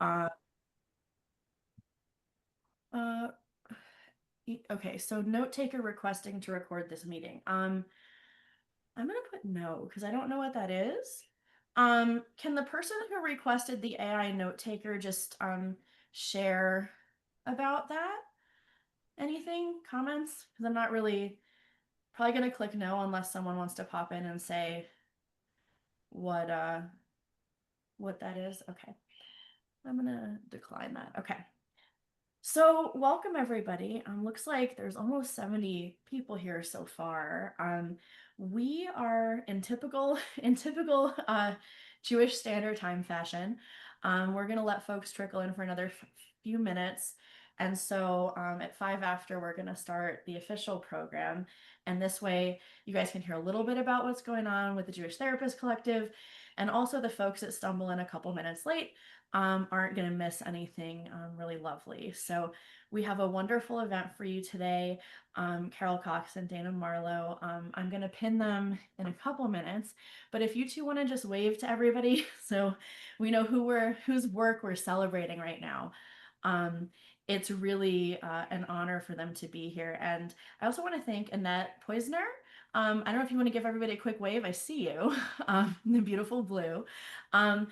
Uh, uh, okay, so note taker requesting to record this meeting. I'm gonna put no because I don't know what that is. Can the person who requested the AI note taker just share about that? Anything? Comments? Because I'm not really probably gonna click no unless someone wants to pop in and say what uh what that is. Okay. I'm gonna decline that. Okay. So, welcome everybody. Looks like there's almost 70 people here so far. We are in typical Jewish Standard Time fashion. We're gonna let folks trickle in for another few minutes, and so at 5 after we're gonna start the official program. And this way, you guys can hear a little bit about what's going on with the Jewish Therapist Collective, and also the folks that stumble in a couple minutes late aren't going to miss anything really lovely. So we have a wonderful event for you today. Carol Cox and Dana Marlowe. I'm going to pin them in a couple minutes, but if you two want to just wave to everybody so we know whose work we're celebrating right now. It's really an honor for them to be here. And I also want to thank Annette Poisner. I don't know if you want to give everybody a quick wave. I see you, the beautiful blue. Um,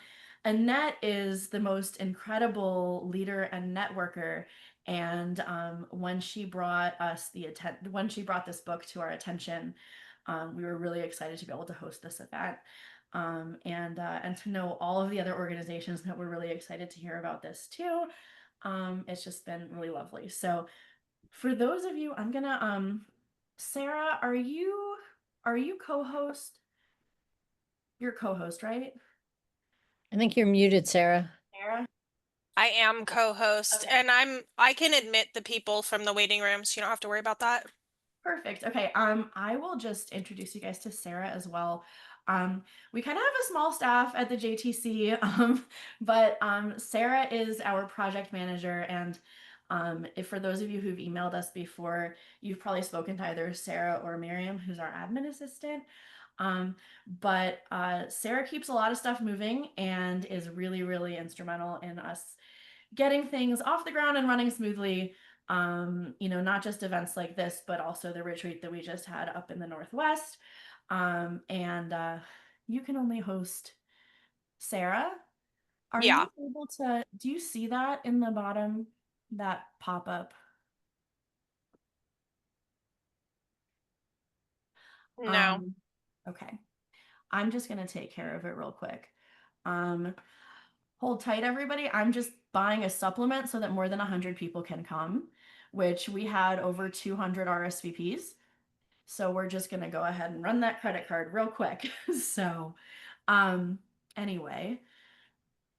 Annette is the most incredible leader and networker. And when she brought when she brought this book to our attention, we were really excited to be able to host this event. And to know all of the other organizations that were really excited to hear about this too. It's just been really lovely. So for those of you, I'm gonna Sarah, are you co-host? You're co-host, right? I think you're muted, Sarah. Sarah? I am co-host, Okay. and I can admit the people from the waiting room, so you don't have to worry about that. Perfect. Okay. I will just introduce you guys to Sarah as well. We kind of have a small staff at the JTC, but Sarah is our project manager. And if for those of you who've emailed us before, you've probably spoken to either Sarah or Miriam, who's our admin assistant. But Sarah keeps a lot of stuff moving and is really, really instrumental in us getting things off the ground and running smoothly. Not just events like this, but also the retreat that we just had up in the Northwest. And you can only host Sarah. Are Yeah, you able to, do you see that in the bottom, that pop up? no. Um, okay. I'm just going to take care of it real quick. Um, Hold tight, everybody. I'm just buying a supplement so that more than 100 people can come, which we had over 200 RSVPs. So we're just going to go ahead and run that credit card real quick. So, um, anyway,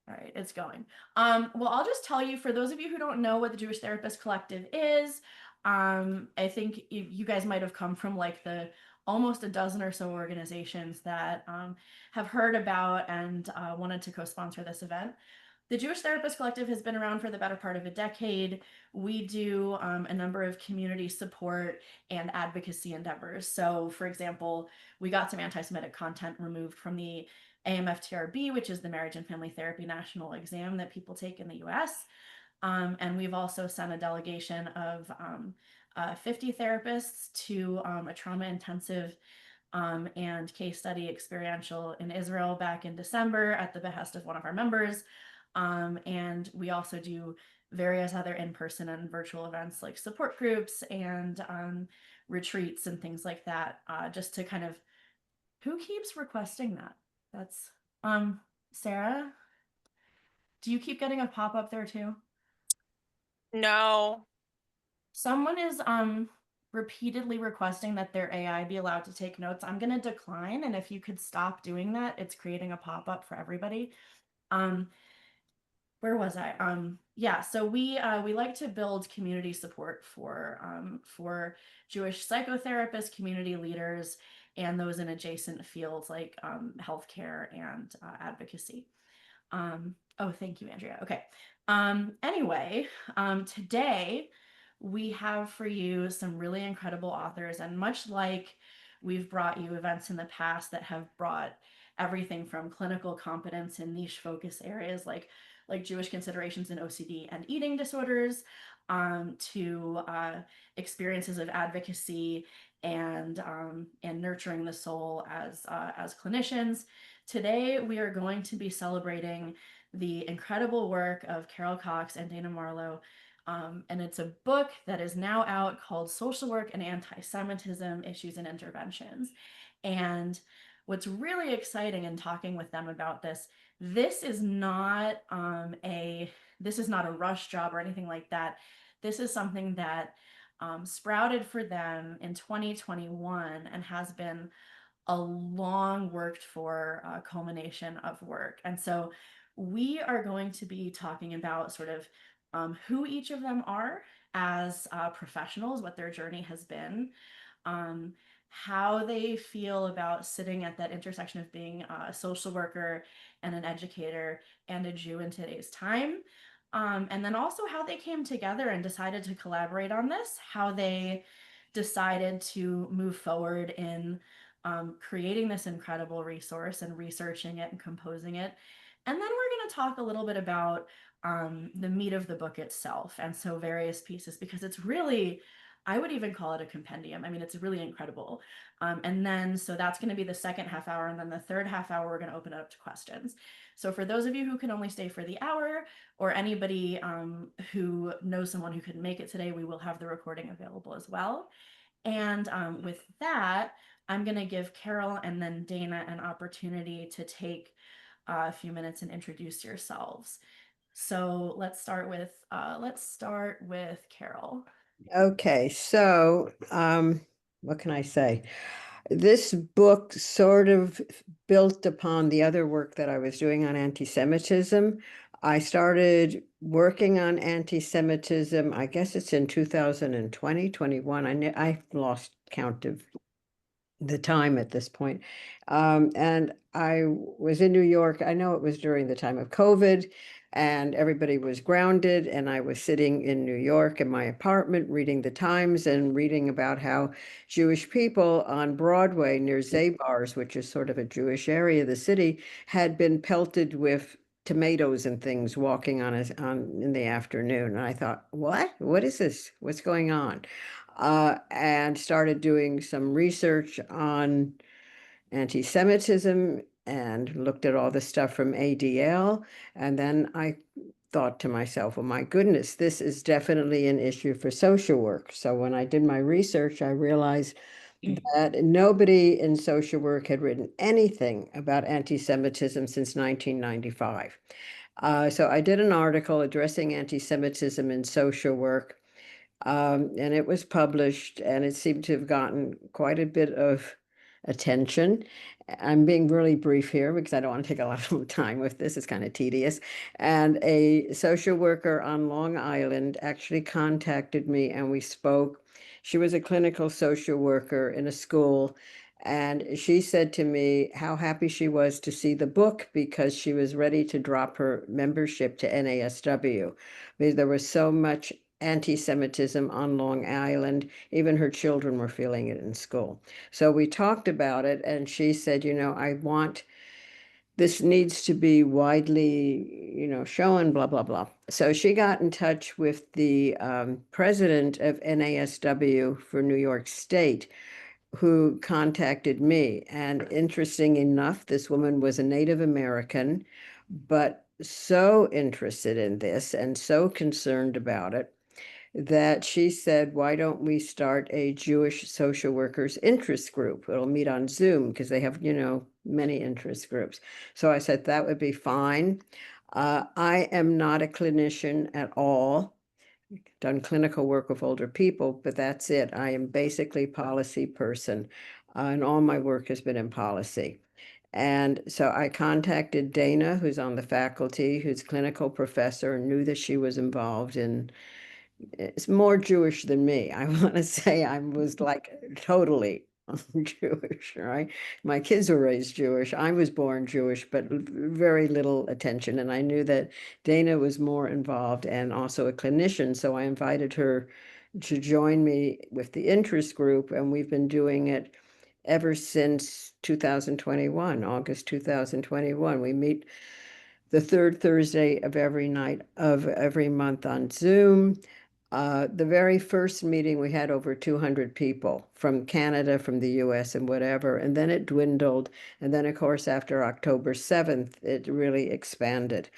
all right, it's going. Well, I'll just tell you for those of you who don't know what the Jewish Therapist Collective is, I think you guys might have come from like the almost a dozen or so organizations that have heard about and wanted to co-sponsor this event. The Jewish Therapist Collective has been around for the better part of a decade. We do a number of community support and advocacy endeavors. So, for example, we got some anti Semitic content removed from the AMFTRB, which is the Marriage and Family Therapy National Exam that people take in the US. And we've also sent a delegation of 50 therapists to a trauma intensive and case study experiential in Israel back in December at the behest of one of our members. And we also do various other in-person and virtual events like support groups and retreats and things like that, just to kind of, who keeps requesting that? That's Sarah, do you keep getting a pop-up there too? No. Someone is repeatedly requesting that their AI be allowed to take notes. I'm gonna decline, and if you could stop doing that, it's creating a pop-up for everybody. Um, where was I? Yeah, so we like to build community support for Jewish psychotherapists, community leaders, and those in adjacent fields like healthcare and advocacy. Oh, thank you, Andrea. Okay. Anyway, today we have for you some really incredible authors, and much like we've brought you events in the past that have brought everything from clinical competence in niche focus areas like Jewish considerations in OCD and eating disorders, to experiences of advocacy and nurturing the soul as clinicians. Today, we are going to be celebrating the incredible work of Carol Cox and Dana Marlowe. And it's a book that is now out called Social Work and Anti-Semitism Issues and Interventions. And what's really exciting in talking with them about this, this is not a rush job or anything like that. This is something that sprouted for them in 2021 and has been a long worked for culmination of work. And so we are going to be talking about sort of who each of them are as professionals, what their journey has been, um, how they feel about sitting at that intersection of being a social worker and an educator and a Jew in today's time. And then also how they came together and decided to collaborate on this, how they decided to move forward in creating this incredible resource and researching it and composing it. And then we're going to talk a little bit about the meat of the book itself. And so various pieces, because it's really, I would even call it a compendium. I mean, it's really incredible. And then, so that's going to be the second half hour. And then the third half hour, we're going to open it up to questions. So for those of you who can only stay for the hour, or anybody who knows someone who couldn't make it today, we will have the recording available as well. And with that, I'm going to give Carol and then Dana an opportunity to take a few minutes and introduce yourselves. So let's start with Carol. Okay, so what can I say? This book sort of built upon the other work that I was doing on anti-Semitism. I started working on anti-Semitism, I guess it's in 2020, 21. I lost count of the time at this point. And I was in New York. I know it was during the time of COVID and everybody was grounded. And I was sitting in New York in my apartment reading the Times and reading about how Jewish people on Broadway near Zabar's, which is sort of a Jewish area of the city, had been pelted with tomatoes and things walking on in the afternoon. And I thought, what is this? What's going on? And started doing some research on anti-Semitism and looked at all the stuff from ADL. And then I thought to myself, well, my goodness, this is definitely an issue for social work. So when I did my research, I realized that nobody in social work had written anything about anti-Semitism since 1995. So I did an article addressing anti-Semitism in social work. And it was published, and it seemed to have gotten quite a bit of attention. I'm being really brief here because I don't want to take a lot of time with this. It's kind of tedious. And a social worker on Long Island actually contacted me and we spoke. She was a clinical social worker in a school. And she said to me how happy she was to see the book because she was ready to drop her membership to NASW. Because there was so much anti-Semitism on Long Island. Even her children were feeling it in school. So we talked about it, and she said, I want this needs to be widely, shown, blah, blah, blah. So she got in touch with the president of NASW for New York State, who contacted me. And interesting enough, this woman was a Native American, but so interested in this and so concerned about it that she said, why don't we start a Jewish social workers interest group? It'll meet on Zoom because they have, many interest groups. So I said that would be fine. I am not a clinician at all. Done clinical work with older people, but that's it. I am basically policy person, and all my work has been in policy. And so I contacted Dana, who's on the faculty, who's clinical professor, and knew that she was involved in it's more Jewish than me. I want to say I was like totally Jewish, right? My kids were raised Jewish. I was born Jewish, but very little attention. And I knew that Dana was more involved and also a clinician. So I invited her to join me with the interest group. And we've been doing it ever since 2021, August 2021. We meet the third Thursday of every night of every month on Zoom. The very first meeting, we had over 200 people from Canada, from the US, and whatever. And then it dwindled. And then, of course, after October 7th, it really expanded.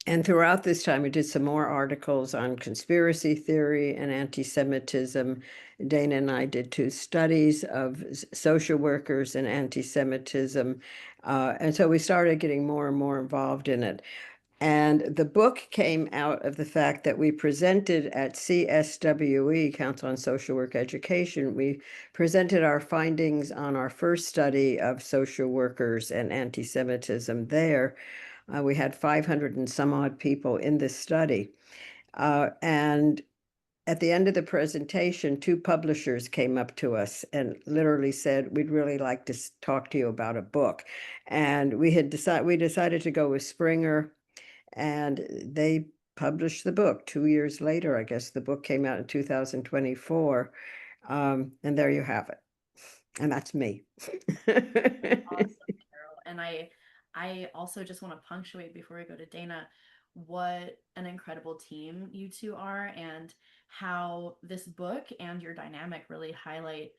And throughout this time, we did some more articles on conspiracy theory and anti-Semitism. Dana and I did 2 studies of social workers and anti-Semitism. And so we started getting more and more involved in it. And the book came out of the fact that we presented at CSWE, Council on Social Work Education. We presented our findings on our first study of social workers and anti-Semitism there. We had 500 and some odd people in this study. And at the end of the presentation, 2 publishers came up to us and literally said, "We'd really like to talk to you about a book." And we decided to go with Springer, and they published the book 2 years later. I guess the book came out in 2024. And there you have it. And that's me. Awesome, Carol. And I also just want to punctuate before we go to Dana, what an incredible team you two are, and how this book and your dynamic really highlight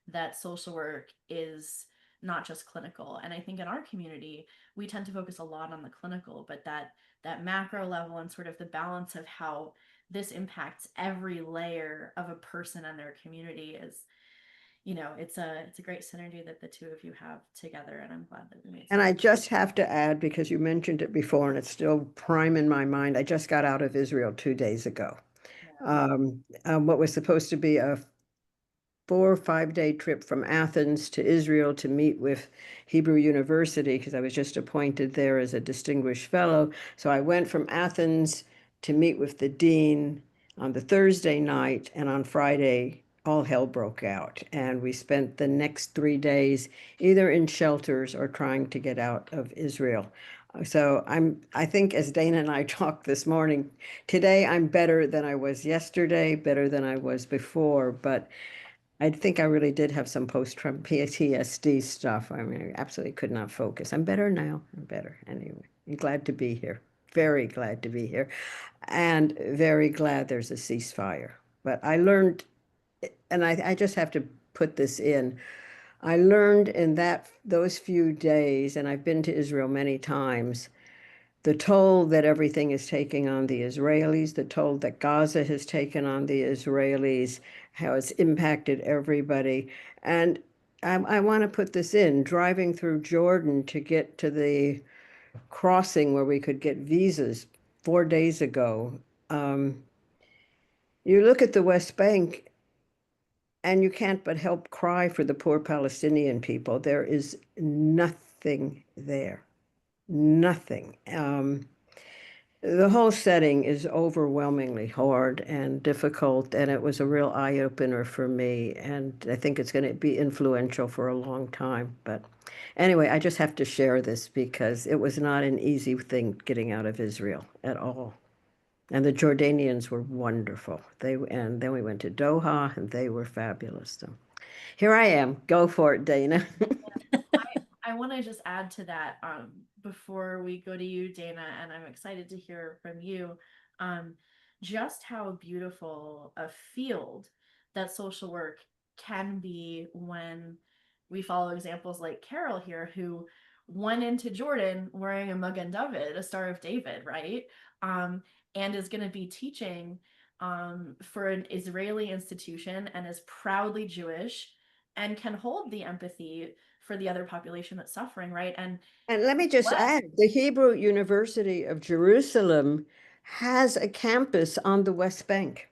that social work is not just clinical. And I think in our community, we tend to focus a lot on the clinical, but that macro level and sort of the balance of how this impacts every layer of a person and their community is, it's a great synergy that the two of you have together, and I'm glad that we made And some. I just have to add, because you mentioned it before and it's still prime in my mind, I just got out of Israel 2 days ago. Yeah. What was supposed to be a 4 or 5 day trip from Athens to Israel to meet with Hebrew University, because I was just appointed there as a distinguished fellow. So I went from Athens to meet with the dean on the Thursday night, and on Friday, all hell broke out. And we spent the next 3 days either in shelters or trying to get out of Israel. So I think, as Dana and I talked this morning, today I'm better than I was yesterday, better than I was before, but I think I really did have some post-Trump PTSD stuff. I mean, I absolutely could not focus. I'm better now. I'm better. Anyway, I'm glad to be here. Very glad to be here. And very glad there's a ceasefire. But I learned, and I just have to put this in. I learned in those few days, and I've been to Israel many times, the toll that everything is taking on the Israelis, the toll that Gaza has taken on the Israelis, how it's impacted everybody. And I want to put this in, driving through Jordan to get to the crossing where we could get visas 4 days ago. You look at the West Bank and you can't but help cry for the poor Palestinian people. There is nothing there, nothing. The whole setting is overwhelmingly hard and difficult, and it was a real eye-opener for me. And I think it's going to be influential for a long time. But anyway, I just have to share this because it was not an easy thing getting out of Israel at all. And the Jordanians were wonderful. And then we went to Doha, and they were fabulous. So here I am. Go for it, Dana. I want to just add to that before we go to you, Dana, and I'm excited to hear from you, um, just how beautiful a field that social work can be when we follow examples like Carol here, who went into Jordan wearing a Magen David, a Star of David, right? Um, and is going to be teaching for an Israeli institution and is proudly Jewish and can hold the empathy for the other population that's suffering, right? And And let me just what? add, the Hebrew University of Jerusalem has a campus on the West Bank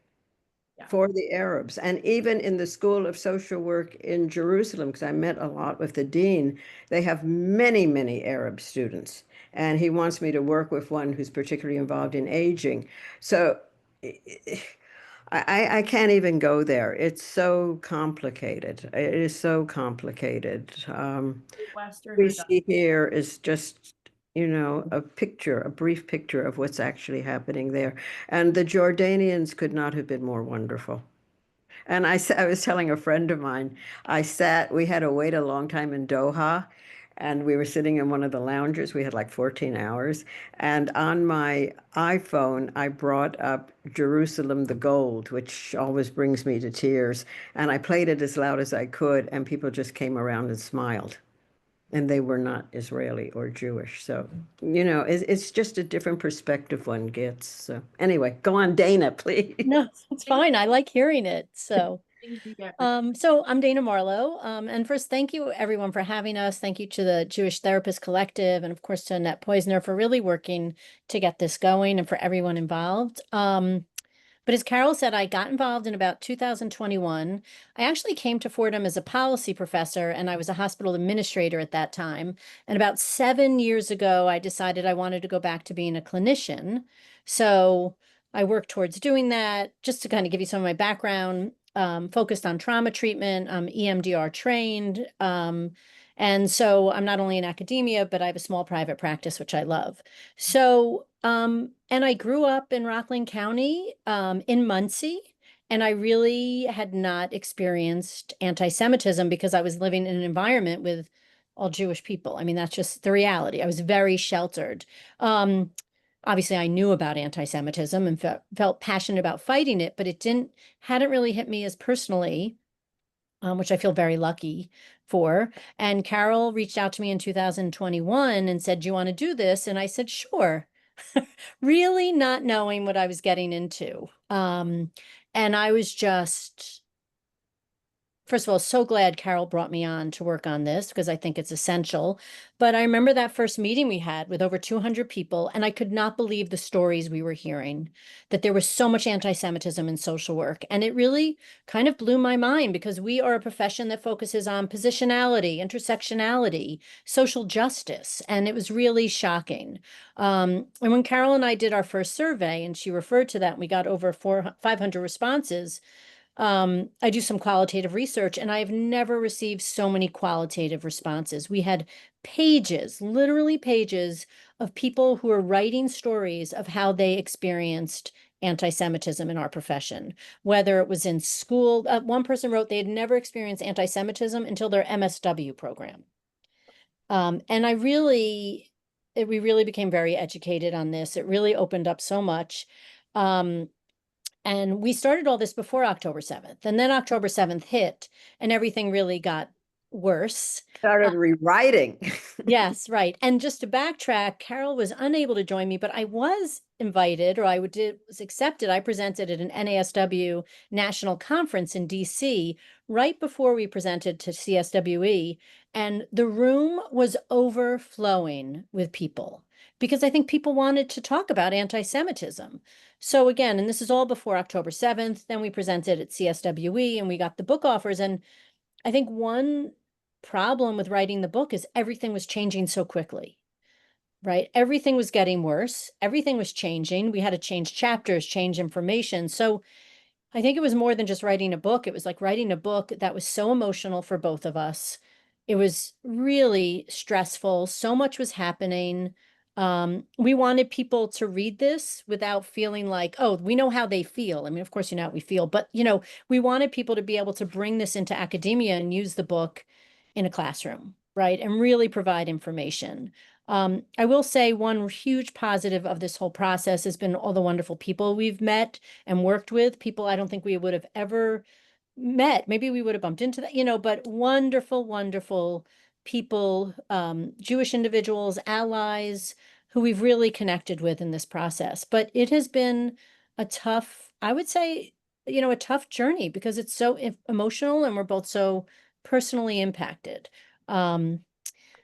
Yeah. for the Arabs. And even in the School of Social Work in Jerusalem, because I met a lot with the dean, they have many, many Arab students. And he wants me to work with one who's particularly involved in aging. So I can't even go there. It's so complicated. It is so complicated. Western We reduction. see here is just, a picture, a brief picture of what's actually happening there. And the Jordanians could not have been more wonderful. And I was telling a friend of mine, we had to wait a long time in Doha, and we were sitting in one of the lounges. We had like 14 hours. And on my iPhone, I brought up Jerusalem the Gold, which always brings me to tears. And I played it as loud as I could, and people just came around and smiled. And they were not Israeli or Jewish. So, it's just a different perspective one gets. So, anyway, go on, Dana, please. No, it's fine. I like hearing it. So, Things you get. so I'm Dana Marlowe. And first, thank you everyone for having us. Thank you to the Jewish Therapist Collective and of course to Annette Poisner for really working to get this going and for everyone involved. But as Carol said, I got involved in about 2021. I actually came to Fordham as a policy professor, and I was a hospital administrator at that time. And about 7 years ago, I decided I wanted to go back to being a clinician. So I worked towards doing that. Just to kind of give you some of my background, focused on trauma treatment. I'm EMDR trained. And so I'm not only in academia, but I have a small private practice, which I love. So, and I grew up in Rockland County, in Muncie, and I really had not experienced anti-Semitism because I was living in an environment with all Jewish people. I mean, that's just the reality. I was very sheltered. Um, Obviously, I knew about anti-Semitism and felt passionate about fighting it, but hadn't really hit me as personally, which I feel very lucky for. And Carol reached out to me in 2021 and said, "Do you want to do this?" And I said, "Sure." Really not knowing what I was getting into. And I was just, first of all, so glad Carol brought me on to work on this because I think it's essential. But I remember that first meeting we had with over 200 people, and I could not believe the stories we were hearing, that there was so much anti-Semitism in social work. And it really kind of blew my mind because we are a profession that focuses on positionality, intersectionality, social justice. And it was really shocking. And when Carol and I did our first survey, and she referred to that, and we got over 500 responses, I do some qualitative research and I've never received so many qualitative responses. We had pages, literally pages of people who are writing stories of how they experienced anti-Semitism in our profession, whether it was in school. One person wrote they had never experienced anti-Semitism until their MSW program. And we really became very educated on this. It really opened up so much. And we started all this before October 7th. And then October 7th hit and everything really got worse. Started rewriting. Yes, right. And just to backtrack, Carol was unable to join me, but I was invited, or was accepted. I presented at an NASW national conference in DC right before we presented to CSWE. And the room was overflowing with people because I think people wanted to talk about anti-Semitism. So again, and this is all before October 7th, then we presented at CSWE and we got the book offers. And I think one problem with writing the book is everything was changing so quickly, right? Everything was getting worse. Everything was changing. We had to change chapters, change information. So I think it was more than just writing a book. It was like writing a book that was so emotional for both of us. It was really stressful. So much was happening. We wanted people to read this without feeling like, oh, we know how they feel. I mean, of course, you know how we feel, but we wanted people to be able to bring this into academia and use the book in a classroom, right? And really provide information. I will say one huge positive of this whole process has been all the wonderful people we've met and worked with, people I don't think we would have ever met. Maybe we would have bumped into that, but wonderful, wonderful people, Jewish individuals, allies who we've really connected with in this process. But it has been a tough, I would say, a tough journey because it's so emotional and we're both so personally impacted. Um,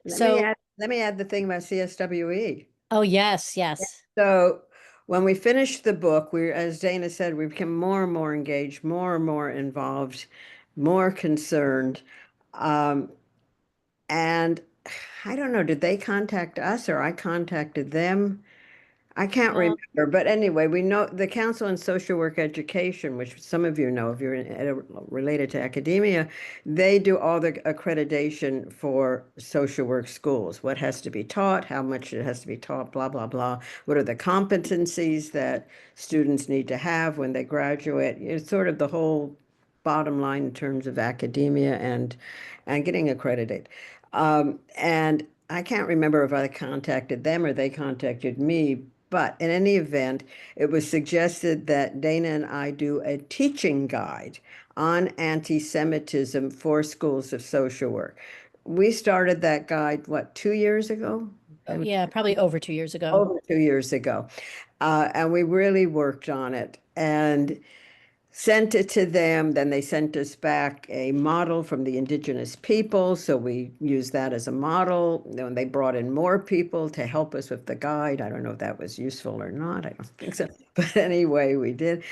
Let me so, add, let me add the thing about CSWE. oh, yes, yes. So when we finished the book, as Dana said, we became more and more engaged, more and more involved, more concerned. Um, and I don't know, did they contact us or I contacted them? I can't Um, remember, but anyway, we know the Council on Social Work Education, which some of you know if you're related to academia, they do all the accreditation for social work schools, what has to be taught, how much it has to be taught, blah, blah, blah. What are the competencies that students need to have when they graduate? It's sort of the whole bottom line in terms of academia and getting accredited. And I can't remember if I contacted them or they contacted me, but in any event, it was suggested that Dana and I do a teaching guide on anti-Semitism for schools of social work. We started that guide, what, 2 years ago? Oh, yeah, probably over 2 years ago. Over 2 years ago. And we really worked on it and sent it to them. Then they sent us back a model from the indigenous people. So we used that as a model. Then they brought in more people to help us with the guide. I don't know if that was useful or not. I don't think so. But anyway, we did.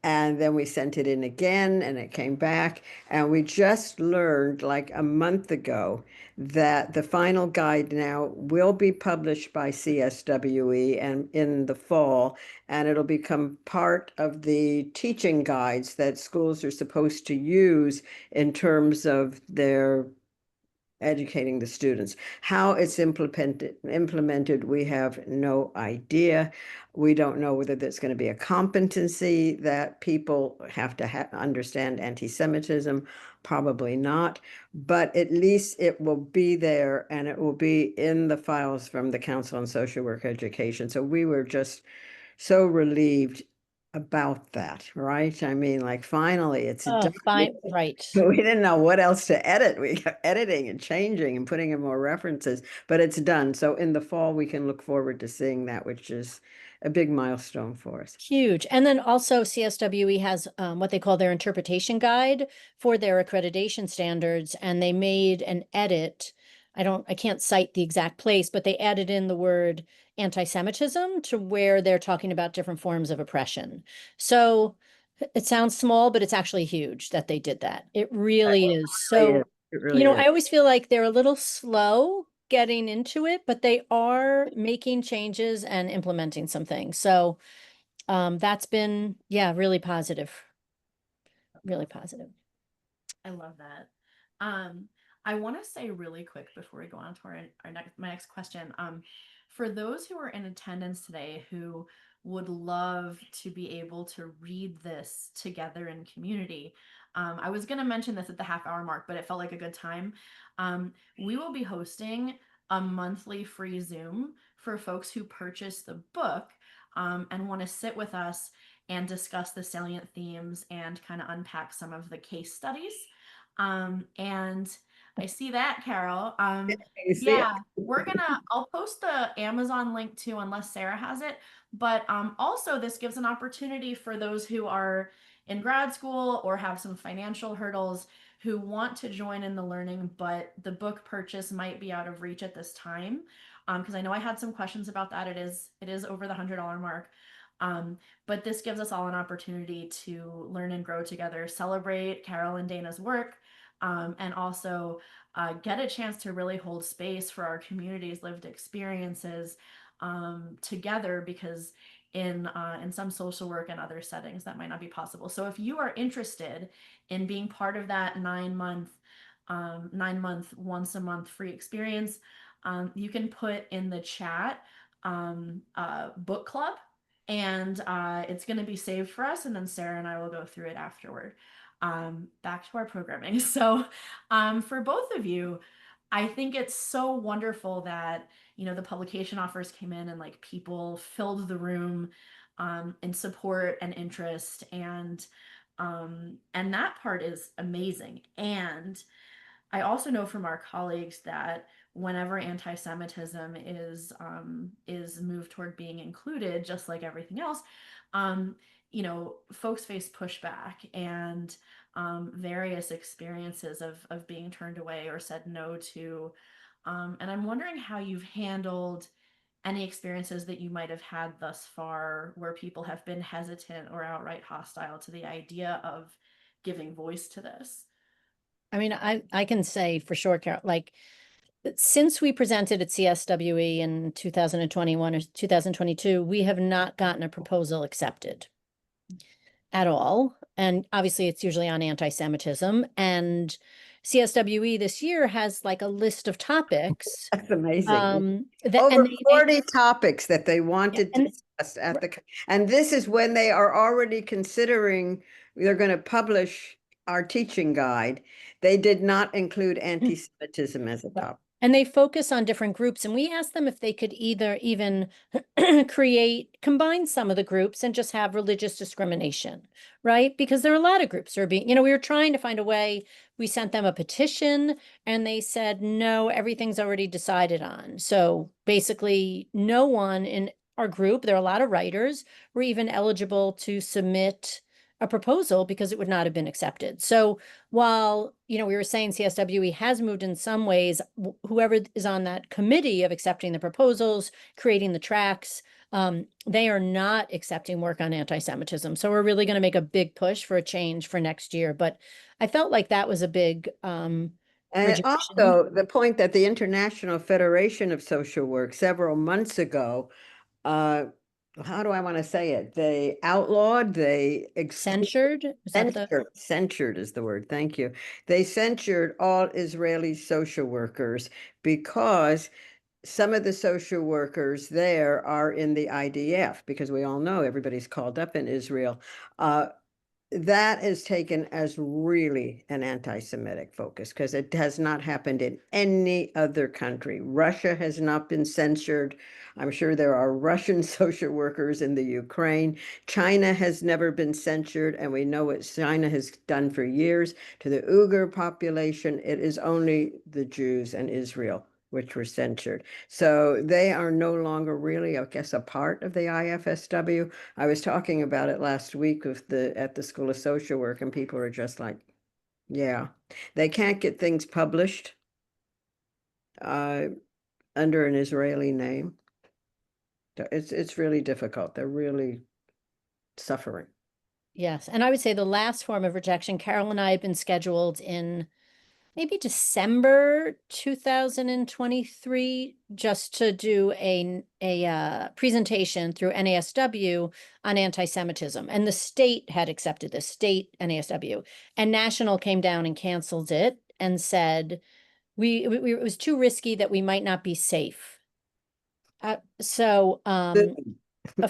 And then we sent it in again and it came back. And we just learned like a month ago that the final guide now will be published by CSWE and in the fall, and it'll become part of the teaching guides that schools are supposed to use in terms of their educating the students. How it's implemented, we have no idea. We don't know whether there's going to be a competency that people have to understand anti-Semitism. Probably not, but at least it will be there and it will be in the files from the Council on Social Work Education. So we were just so relieved about that, right? I mean, like finally it's Oh, done. fine, right. We didn't know what else to edit. We kept editing and changing and putting in more references, but it's done. So in the fall, we can look forward to seeing that, which is a big milestone for us. Huge. And then also CSWE has what they call their interpretation guide for their accreditation standards. And they made an edit. I can't cite the exact place, but they added in the word anti-Semitism to where they're talking about different forms of oppression. So it sounds small, but it's actually huge that they did that. It really is. So, It really is. I always feel like they're a little slow getting into it, but they are making changes and implementing some things. So that's been, yeah, really positive. Really positive. I love that. Um, I want to say really quick before we go on to my next question. For those who are in attendance today who would love to be able to read this together in community, I was going to mention this at the half-hour mark, but it felt like a good time. We will be hosting a monthly free Zoom for folks who purchase the book and want to sit with us and discuss the salient themes and kind of unpack some of the case studies. And I see that, Carol. You see it? Yeah, I'll post the Amazon link too, unless Sarah has it. But also, this gives an opportunity for those who are in grad school or have some financial hurdles who want to join in the learning, but the book purchase might be out of reach at this time. Because I know I had some questions about that. It is over the $100 mark. But this gives us all an opportunity to learn and grow together, celebrate Carol and Dana's work, and also get a chance to really hold space for our community's lived experiences together, because in some social work and other settings that might not be possible. So if you are interested in being part of that 9 month once a month free experience, you can put in the chat book club, and it's going to be saved for us, and then Sarah and I will go through it afterward. Back to our programming. So for both of you, I think it's so wonderful that the publication offers came in and like people filled the room in support and interest, and that part is amazing. And I also know from our colleagues that whenever anti-Semitism is moved toward being included, just like everything else, folks face pushback and various experiences of being turned away or said no to. And I'm wondering how you've handled any experiences that you might have had thus far where people have been hesitant or outright hostile to the idea of giving voice to this. I mean, I can say for sure, Carol, like since we presented at CSWE in 2021 or 2022, we have not gotten a proposal accepted at all. And obviously it's usually on anti-Semitism. And CSWE this year has like a list of topics. That's amazing. That Over and 40 topics that they yeah, wanted to discuss and this is when they are already considering they're going to publish our teaching guide. They did not include anti-Semitism as a topic. And they focus on different groups. And we asked them if they could either even combine some of the groups and just have religious discrimination, right? Because there are a lot of groups that are being, we were trying to find a way. We sent them a petition and they said, no, everything's already decided on. So basically, no one in our group, there are a lot of writers, were even eligible to submit a proposal because it would not have been accepted. So while, we were saying CSWE has moved in some ways, whoever is on that committee of accepting the proposals, creating the tracks, they are not accepting work on anti-Semitism. So we're really going to make a big push for a change for next year. But I felt like that was a big And rejection. also the point that the International Federation of Social Work several months ago, how do I want to say it? They outlawed, they Censured? Was that censured is the word. Thank you. They censured all Israeli social workers because some of the social workers there are in the IDF, because we all know everybody's called up in Israel. That is taken as really an anti-Semitic focus because it has not happened in any other country. Russia has not been censured. I'm sure there are Russian social workers in the Ukraine. China has never been censured, and we know what China has done for years to the Uyghur population. It is only the Jews and Israel which were censured. So they are no longer really, I guess, a part of the IFSW. I was talking about it last week at the School of Social Work, and people are just like, yeah, they can't get things published under an Israeli name. It's really difficult. They're really suffering. Yes. And I would say the last form of rejection, Carol and I have been scheduled in maybe December 2023, just to do a presentation through NASW on anti-Semitism. And the state had accepted this, state NASW, and national came down and canceled it and said, it was too risky, that we might not be safe. So a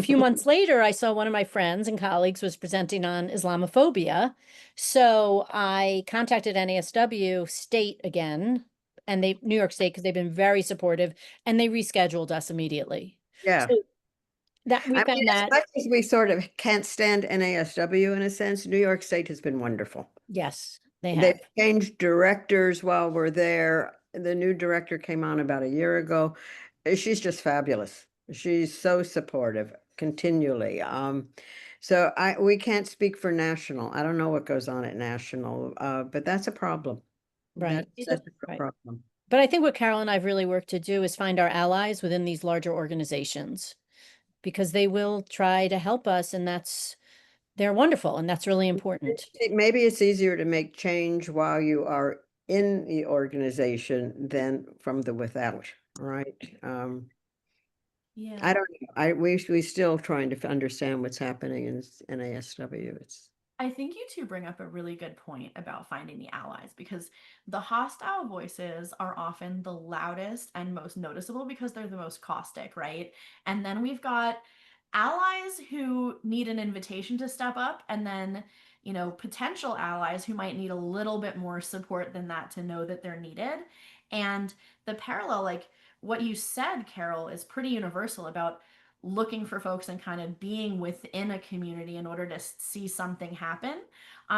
few months later, I saw one of my friends and colleagues was presenting on Islamophobia. So I contacted NASW state again, and New York State, because they've been very supportive, and they rescheduled us immediately. Yeah. So that we I found mean, as that, much as we sort of can't stand NASW in a sense, New York State has been wonderful. yes, they They've have. changed directors while we're there. The new director came on about a year ago. She's just fabulous. She's so supportive continually. So we can't speak for national. I don't know what goes on at national, but that's a problem. Right. That's a Right. problem. But I think what Carol and I have really worked to do is find our allies within these larger organizations, because they will try to help us, and they're wonderful, and that's really important. Maybe it's easier to make change while you are in the organization than from the without, right? Yeah. I don't know. We still trying to understand what's happening in NASW. It's I think you two bring up a really good point about finding the allies, because the hostile voices are often the loudest and most noticeable because they're the most caustic, right? And then we've got allies who need an invitation to step up, and then, potential allies who might need a little bit more support than that to know that they're needed. And the parallel, like what you said, Carol, is pretty universal about looking for folks and kind of being within a community in order to see something happen.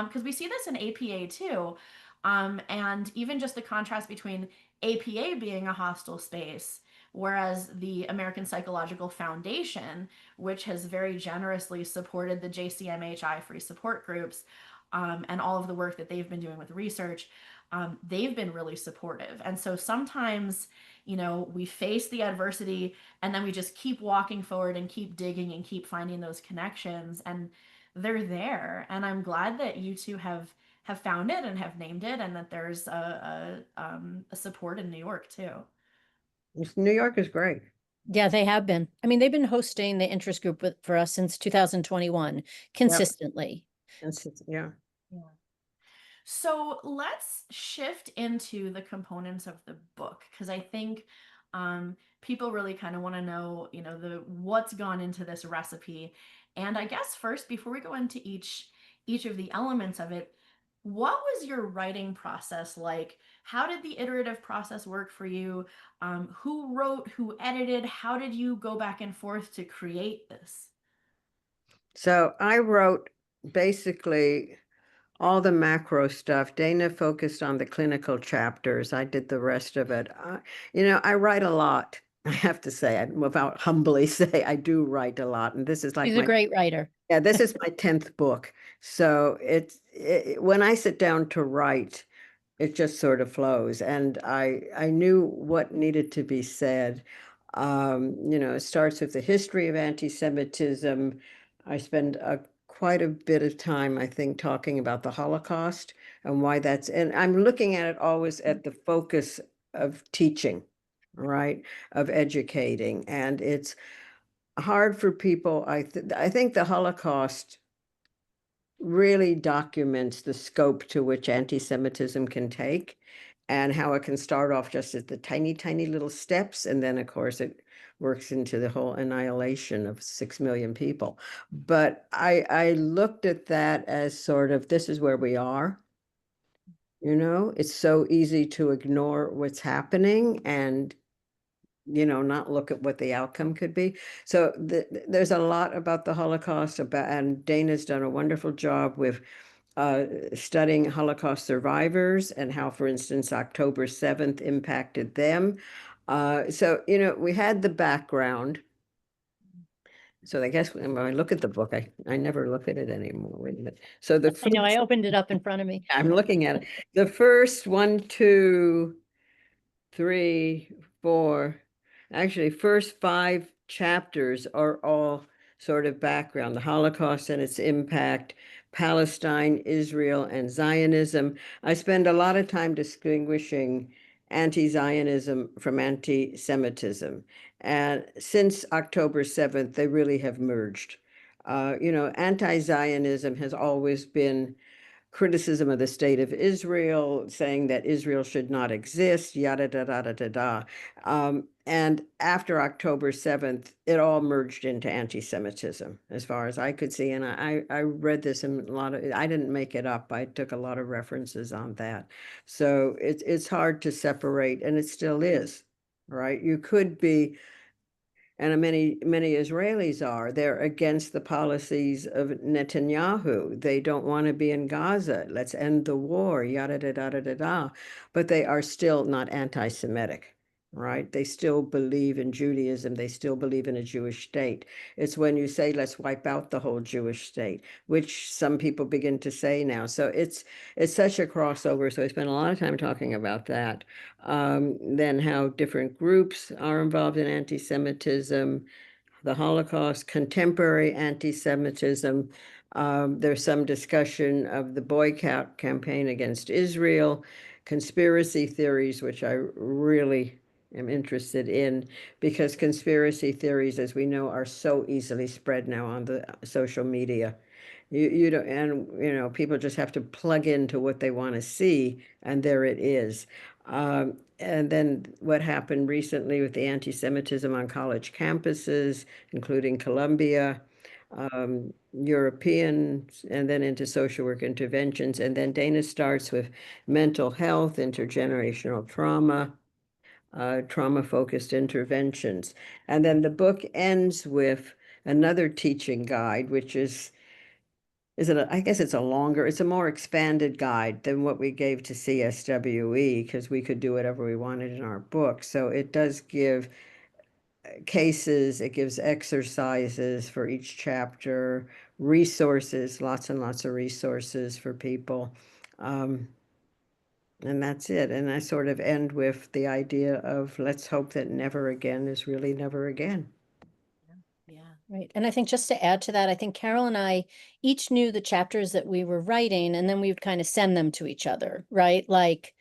Because we see this in APA too. And even just the contrast between APA being a hostile space, whereas the American Psychological Foundation, which has very generously supported the JCMHI free support groups, and all of the work that they've been doing with research, they've been really supportive. And so sometimes, we face the adversity and then we just keep walking forward and keep digging and keep finding those connections, and they're there. And I'm glad that you two have found it and have named it, and that there's a support in New York too. New York is great. Yeah, they have been. I mean, they've been hosting the interest group for us since 2021 consistently. Yeah. Yeah. So let's shift into the components of the book, because I think people really kind of want to know, the what's gone into this recipe. And I guess first, before we go into each of the elements of it. What was your writing process like? How did the iterative process work for you? Who wrote, who edited? How did you go back and forth to create this? So I wrote basically all the macro stuff. Dana focused on the clinical chapters. I did the rest of it. I write a lot. I have to say, without humbly say, I do write a lot. And this is like She's a great writer. yeah, this is my 10th book. So when I sit down to write, it just sort of flows. And I knew what needed to be said. It starts with the history of anti-Semitism. I spend quite a bit of time, I think, talking about the Holocaust and why and I'm looking at it always at the focus of teaching, right? Of educating. And it's hard for people. I think the Holocaust really documents the scope to which anti-Semitism can take and how it can start off just at the tiny, tiny little steps. And then, of course, it works into the whole annihilation of 6 million people. But I looked at that as sort of, this is where we are. It's so easy to ignore what's happening and not look at what the outcome could be. So there's a lot about the Holocaust and Dana's done a wonderful job with studying Holocaust survivors and how, for instance, October 7th impacted them. So, we had the background. So I guess when I look at the book, I never look at it anymore. Wait a minute. So I know, I opened it up in front of me. I'm looking at it. The first 1, 2, 3, 4, actually, first 5 chapters are all sort of background, the Holocaust and its impact, Palestine, Israel, and Zionism. I spend a lot of time distinguishing anti-Zionism from anti-Semitism. And since October 7th, they really have merged. Anti-Zionism has always been criticism of the state of Israel, saying that Israel should not exist, yada, da, da, da, da, da. And after October 7th, it all merged into anti-Semitism, as far as I could see. And I read this in a lot of, I didn't make it up. I took a lot of references on that. So it's hard to separate, and it still is, right? You could be, and many Israelis are, they're against the policies of Netanyahu. They don't want to be in Gaza. Let's end the war, yada da da da da da. But they are still not anti-Semitic, right? They still believe in Judaism. They still believe in a Jewish state. It's when you say, let's wipe out the whole Jewish state, which some people begin to say now. So it's such a crossover. So I spent a lot of time talking about that. Then how different groups are involved in anti-Semitism, the Holocaust, contemporary anti-Semitism. There's some discussion of the boycott campaign against Israel, conspiracy theories, which I really am interested in, because conspiracy theories, as we know, are so easily spread now on the social media. You don't, and people just have to plug into what they want to see, and there it is. And then what happened recently with the anti-Semitism on college campuses, including Columbia, European, and then into social work interventions. And then Dana starts with mental health, intergenerational trauma, trauma-focused interventions. And then the book ends with another teaching guide, which I guess it's it's a more expanded guide than what we gave to CSWE, because we could do whatever we wanted in our book. So it does give cases, it gives exercises for each chapter, resources, lots and lots of resources for people. And that's it. And I sort of end with the idea of let's hope that never again is really never again. Yeah, right. And I think just to add to that, I think Carol and I each knew the chapters that we were writing, and then we would kind of send them to each other, right? Like,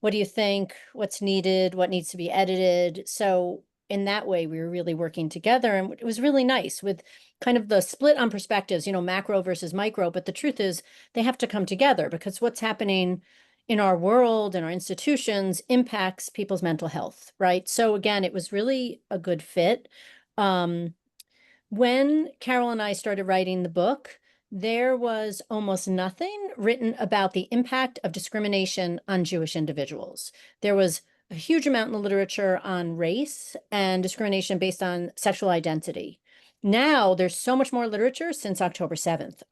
what do you think? What's needed? What needs to be edited? So in that way, we were really working together, and it was really nice with kind of the split on perspectives, macro versus micro. But the truth is, they have to come together because what's happening in our world and our institutions impacts people's mental health, right? So again, it was really a good fit. When Carol and I started writing the book, there was almost nothing written about the impact of discrimination on Jewish individuals. There was a huge amount in the literature on race and discrimination based on sexual identity. Now there's so much more literature since October 7th.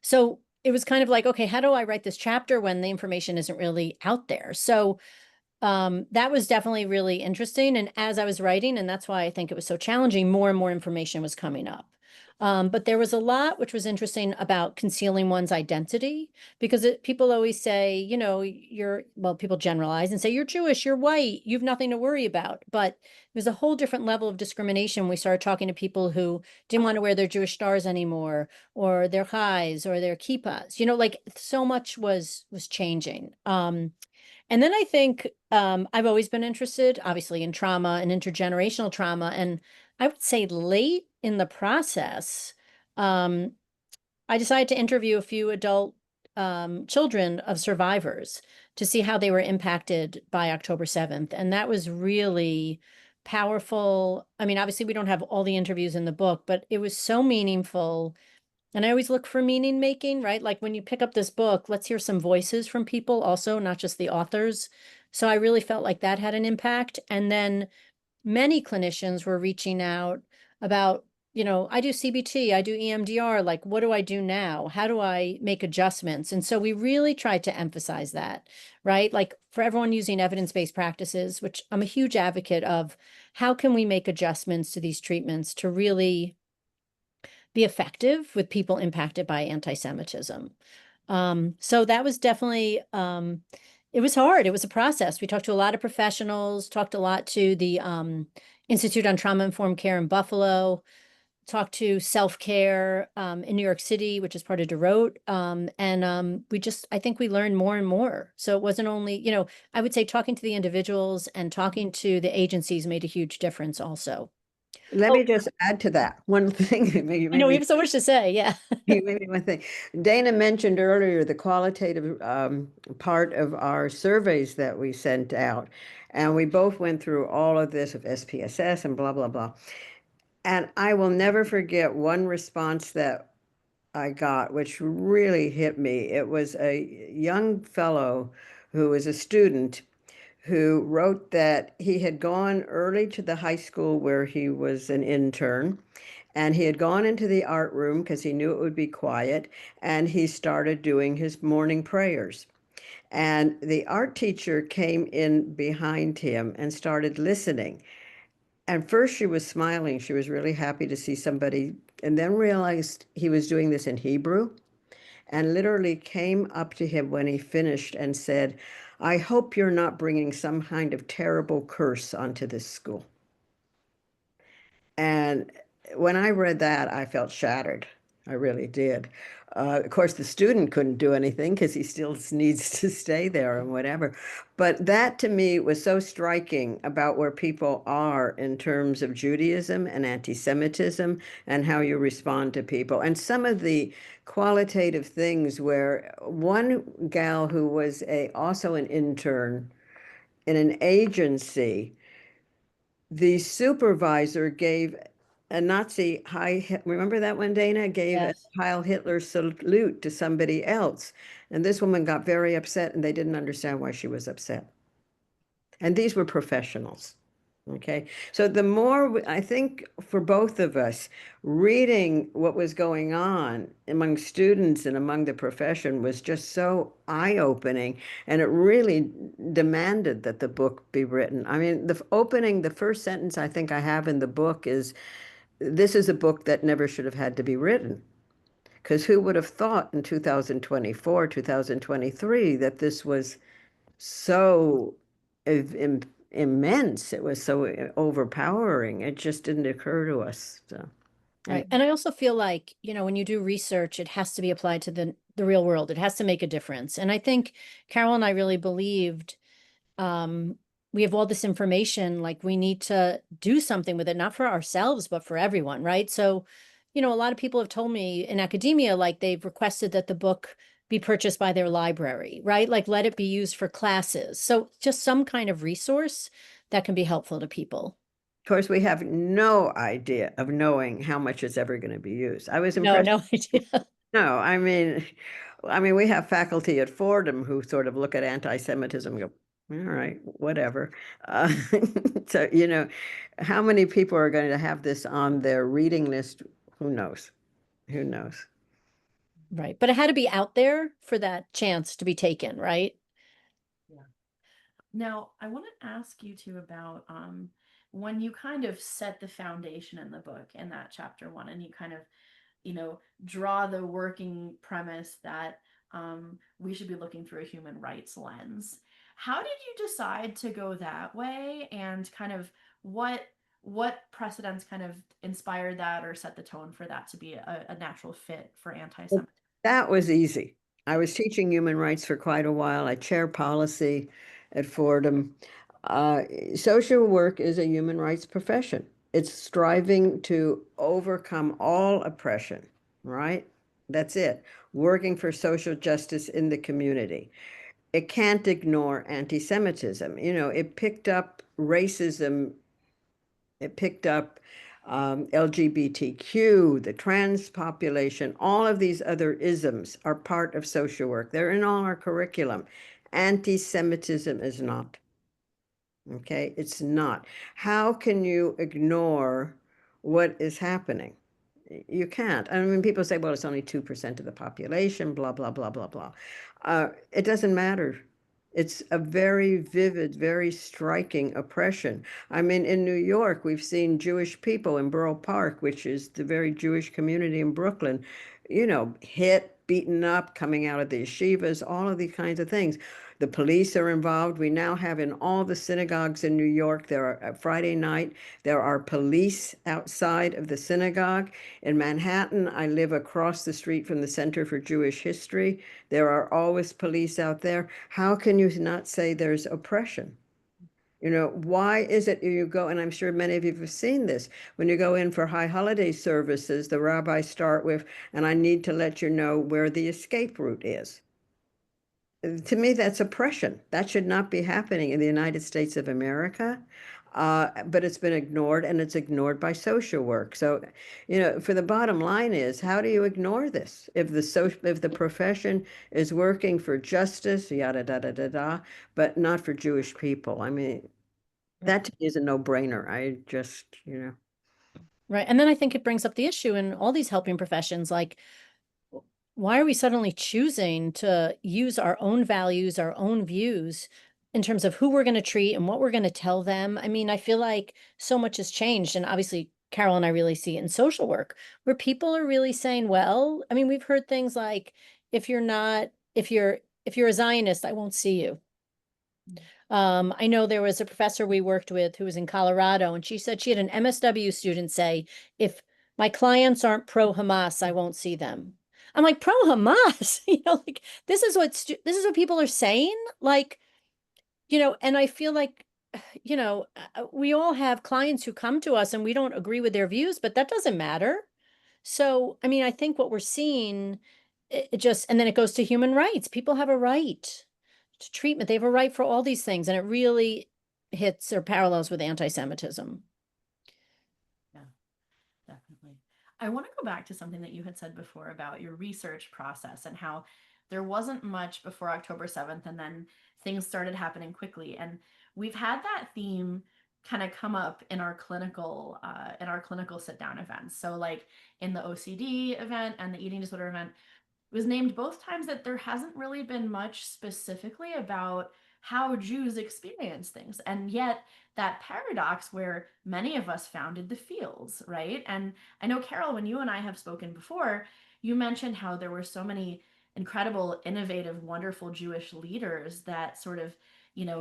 So it was kind of like, okay, how do I write this chapter when the information isn't really out there? So that was definitely really interesting. And as I was writing, and that's why I think it was so challenging, more and more information was coming up. But there was a lot which was interesting about concealing one's identity because people always say, you know, well, people generalize and say, you're Jewish, you're white, you've nothing to worry about. But there's a whole different level of discrimination. We started talking to people who didn't want to wear their Jewish stars anymore, or their chais, or their kippas. You know, like so much was changing. And then I think I've always been interested, obviously, in trauma and intergenerational trauma. And I would say late in the process, um, I decided to interview a few adult children of survivors to see how they were impacted by October 7th. And that was really powerful. I mean, obviously, we don't have all the interviews in the book, but it was so meaningful. And I always look for meaning making, right? Like when you pick up this book, let's hear some voices from people also, not just the authors. So I really felt like that had an impact. And then many clinicians were reaching out about, you know, I do CBT, I do EMDR, like what do I do now? How do I make adjustments? And so we really tried to emphasize that, right? Like for everyone using evidence-based practices, which I'm a huge advocate of, how can we make adjustments to these treatments to really be effective with people impacted by anti-Semitism. So that was definitely, it was hard. It was a process. We talked to a lot of professionals, talked a lot to the Institute on Trauma-Informed Care in Buffalo, talked to self-care in New York City, which is part of DeRote. I think we learned more and more. So it wasn't only, you know, I would say talking to the individuals and talking to the agencies made a huge difference also. Let Oh, me just add to that one thing. You I made know we me have so much to say. Yeah. you made me one thing. Dana mentioned earlier the qualitative part of our surveys that we sent out, and we both went through all of this of SPSS and blah blah blah. And I will never forget one response that I got, which really hit me. It was a young fellow who was a student who wrote that he had gone early to the high school where he was an intern, and he had gone into the art room because he knew it would be quiet, and he started doing his morning prayers. And the art teacher came in behind him and started listening. And first she was smiling. She was really happy to see somebody, and then realized he was doing this in Hebrew and literally came up to him when he finished and said, I hope you're not bringing some kind of terrible curse onto this school. And when I read that, I felt shattered. I really did. Of course, the student couldn't do anything because he still needs to stay there and whatever. But that to me was so striking about where people are in terms of Judaism and anti-Semitism and how you respond to people. And some of the qualitative things where one gal who was also an intern in an agency, the supervisor gave a Nazi remember that one, Dana? Gave a Yes. Heil Hitler salute to somebody else. And this woman got very upset and they didn't understand why she was upset. And these were professionals. Okay. So the more I think for both of us, reading what was going on among students and among the profession was just so eye-opening. And it really demanded that the book be written. I mean, the first sentence I think I have in the book is, this is a book that never should have had to be written. Because who would have thought in 2024, 2023, that this was so immense. It was so overpowering. It just didn't occur to us. So, Right. And I also feel like, you know, when you do research, it has to be applied to the real world. It has to make a difference. And I think Carol and I really believed we have all this information, like we need to do something with it, not for ourselves, but for everyone, right? So, you know, a lot of people have told me in academia, like they've requested that the book be purchased by their library, right? Like let it be used for classes. So just some kind of resource that can be helpful to people. course, we have no idea of knowing how much it's ever going to be used. I was No, impressed. no idea. No, I mean, we have faculty at Fordham who sort of look at anti-Semitism and go, all right, whatever. Uh, so, how many people are going to have this on their reading list? Who knows? Who knows? Right. But it had to be out there for that chance to be taken, right? Yeah. Now, I want to ask you too about when you kind of set the foundation in the book in that chapter one, and you kind of, draw the working premise that we should be looking through a human rights lens. How did you decide to go that way, and kind of what precedents kind of inspired that or set the tone for that to be a natural fit for anti-Semitism? That was easy. I was teaching human rights for quite a while. I chair policy at Fordham. Uh, Social work is a human rights profession. It's striving to overcome all oppression, right? That's it. Working for social justice in the community. It can't ignore anti-Semitism. It picked up racism, it picked up LGBTQ, the trans population, all of these other isms are part of social work. They're in all our curriculum. Anti-Semitism is not. Okay, it's not. How can you ignore what is happening? You can't. I mean, people say, well, it's only 2% of the population, blah, blah, blah, blah, blah. It doesn't matter. It's a very vivid, very striking oppression. I mean, in New York, we've seen Jewish people in Borough Park, which is the very Jewish community in Brooklyn, hit, beaten up, coming out of the yeshivas, all of these kinds of things. The police are involved. We now have in all the synagogues in New York, there are Friday night, there are police outside of the synagogue. In Manhattan, I live across the street from the Center for Jewish History. There are always police out there. How can you not say there's oppression? Why is it you go, and I'm sure many of you have seen this, when you go in for high holiday services, the rabbis start with, and I need to let you know where the escape route is. To me, that's oppression. That should not be happening in the United States of America. But it's been ignored, and it's ignored by social work. So, for the bottom line is, how do you ignore this? If the profession is working for justice, yada da da da da, but not for Jewish people. I mean, that to me is a no-brainer. I just. Right. And then I think it brings up the issue in all these helping professions, like, why are we suddenly choosing to use our own values, our own views in terms of who we're going to treat and what we're going to tell them? I mean, I feel like so much has changed. And obviously, Carol and I really see it in social work where people are really saying, well, I mean, we've heard things like, if you're not, if you're a Zionist, I won't see you. I know there was a professor we worked with who was in Colorado, and she said she had an MSW student say, if my clients aren't pro-Hamas, I won't see them. I'm like, pro-Hamas? Like this is what people are saying. Like, and I feel like, we all have clients who come to us and we don't agree with their views, but that doesn't matter. So, I mean, I think what we're seeing, it just, and then it goes to human rights. People have a right to treatment. They have a right for all these things, and it really hits or parallels with anti-Semitism. Yeah, definitely. I want to go back to something that you had said before about your research process and how there wasn't much before October 7th, and then things started happening quickly. And we've had that theme kind of come up in our clinical sit down events. So like in the OCD event and the eating disorder event, it was named both times that there hasn't really been much specifically about how Jews experience things. And yet, that paradox where many of us founded the fields, right? And I know, Carol, when you and I have spoken before, you mentioned how there were so many incredible, innovative, wonderful Jewish leaders that sort of,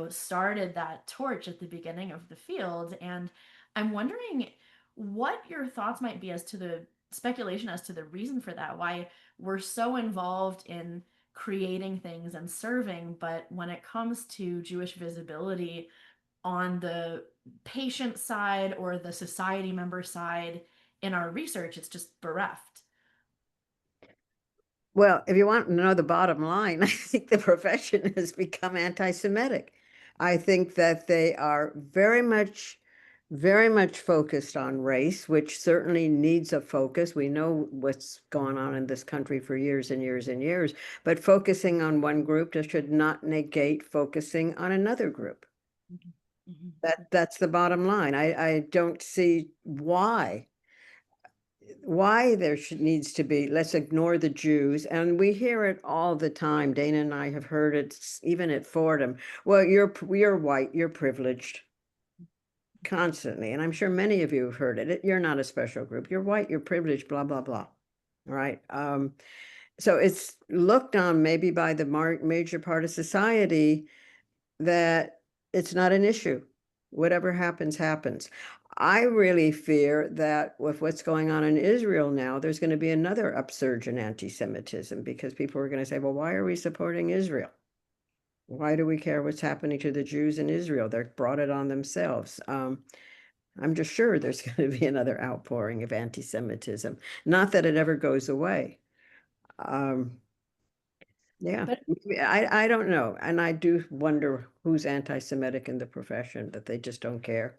started that torch at the beginning of the field. And I'm wondering what your thoughts might be as to the speculation as to the reason for that, why we're so involved in creating things and serving, but when it comes to Jewish visibility on the patient side or the society member side in our research, it's just bereft. Well, if you want to know the bottom line, I think the profession has become anti-Semitic. I think that they are very much very much focused on race, which certainly needs a focus. We know what's gone on in this country for years and years and years, but focusing on one group should not negate focusing on another group. That's the bottom line. I don't see why there needs to be, let's ignore the Jews. And we hear it all the time. Dana and I have heard it even at Fordham. Well, you're white, you're privileged, constantly. And I'm sure many of you have heard it. You're not a special group. You're white, you're privileged, blah, blah, blah. All right. So it's looked on maybe by the major part of society that it's not an issue. Whatever happens, happens. I really fear that with what's going on in Israel now, there's going to be another upsurge in anti-Semitism because people are going to say, well, why are we supporting Israel? Why do we care what's happening to the Jews in Israel? They've brought it on themselves. I'm just sure there's going to be another outpouring of anti-Semitism. Not that it ever goes away. Yeah, But I don't know. And I do wonder who's anti-Semitic in the profession, that they just don't care.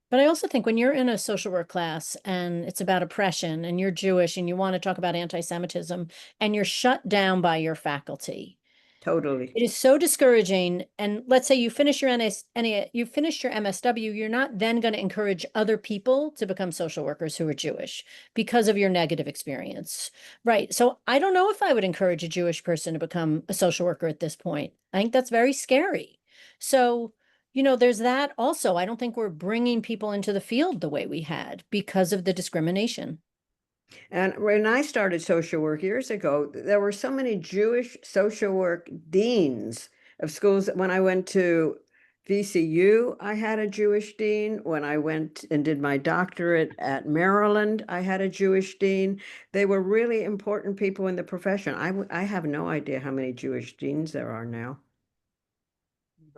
But I also think when you're in a social work class and it's about oppression and you're Jewish and you want to talk about anti-Semitism and you're shut down by your faculty, Totally. it is so discouraging. And let's say you finish your you finish your MSW, you're not then going to encourage other people to become social workers who are Jewish because of your negative experience. Right. So I don't know if I would encourage a Jewish person to become a social worker at this point. I think that's very scary. So, there's that also. I don't think we're bringing people into the field the way we had because of the discrimination. And when I started social work years ago, there were so many Jewish social work deans of schools. When I went to VCU, I had a Jewish dean. When I went and did my doctorate at Maryland, I had a Jewish dean. They were really important people in the profession. I have no idea how many Jewish deans there are now.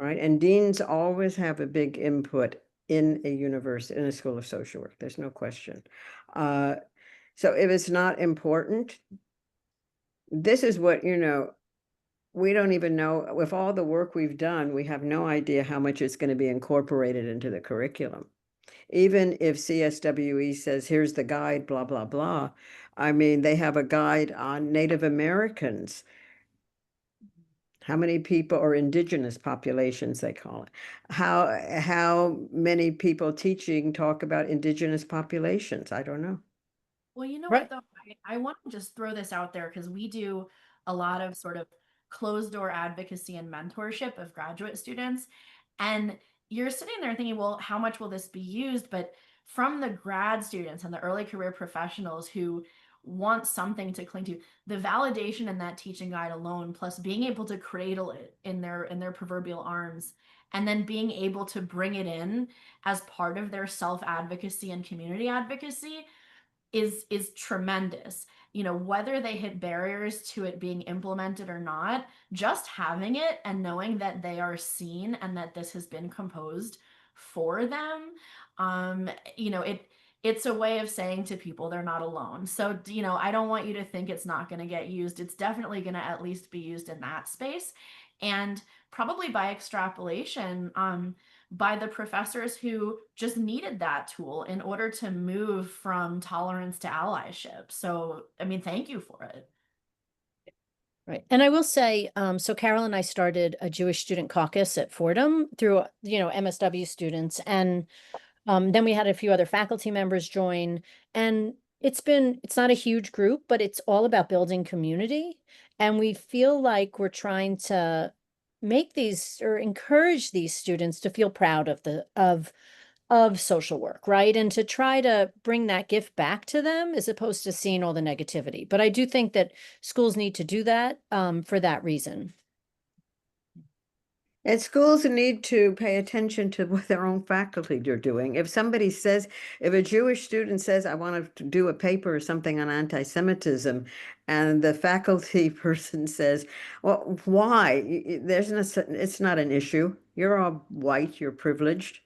Right? And deans always have a big input in a university, in a school of social work. There's no question. So if it's not important, this is what, we don't even know, with all the work we've done, we have no idea how much it's going to be incorporated into the curriculum. Even if CSWE says, here's the guide, blah, blah, blah. I mean, they have a guide on Native Americans. How many people, or indigenous populations, they call it. How many people teaching talk about indigenous populations? I don't know. Well, you know what Right. though? I want to just throw this out there because we do a lot of sort of closed door advocacy and mentorship of graduate students. And you're sitting there thinking, well, how much will this be used? But from the grad students and the early career professionals who want something to cling to, the validation in that teaching guide alone, plus being able to cradle it in their proverbial arms, and then being able to bring it in as part of their self-advocacy and community advocacy is tremendous. Whether they hit barriers to it being implemented or not, just having it and knowing that they are seen and that this has been composed for them, um you know it it's a way of saying to people they're not alone. So I don't want you to think it's not going to get used. It's definitely going to at least be used in that space, and probably by extrapolation, by the professors who just needed that tool in order to move from tolerance to allyship. So, I mean, thank you for it. Right. And I will say, so Carol and I started a Jewish student caucus at Fordham through, MSW students. And then we had a few other faculty members join. And it's not a huge group, but it's all about building community. And we feel like we're trying to make these or encourage these students to feel proud of social work, right? And to try to bring that gift back to them as opposed to seeing all the negativity. But I do think that schools need to do that for that reason. And schools need to pay attention to what their own faculty are doing. If a Jewish student says, I want to do a paper or something on anti-Semitism, and the faculty person says, well, why? It's not an issue. You're all white, you're privileged.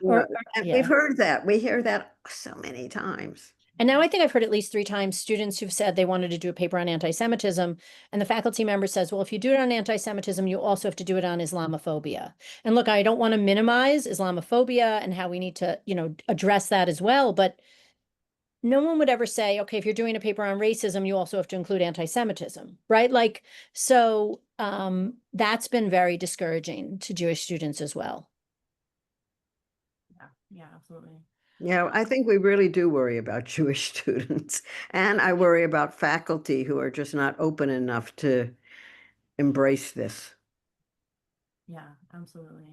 Or And we've yeah. heard that. We hear that so many times. And now I think I've heard at least 3 times students who've said they wanted to do a paper on anti-Semitism, and the faculty member says, well, if you do it on anti-Semitism, you also have to do it on Islamophobia. And look, I don't want to minimize Islamophobia and how we need to, address that as well, but no one would ever say, okay, if you're doing a paper on racism, you also have to include anti-Semitism, right? Like, so that's been very discouraging to Jewish students as well. Yeah, yeah, absolutely. Yeah, I think we really do worry about Jewish students. And I worry about faculty who are just not open enough to embrace this. Yeah, absolutely.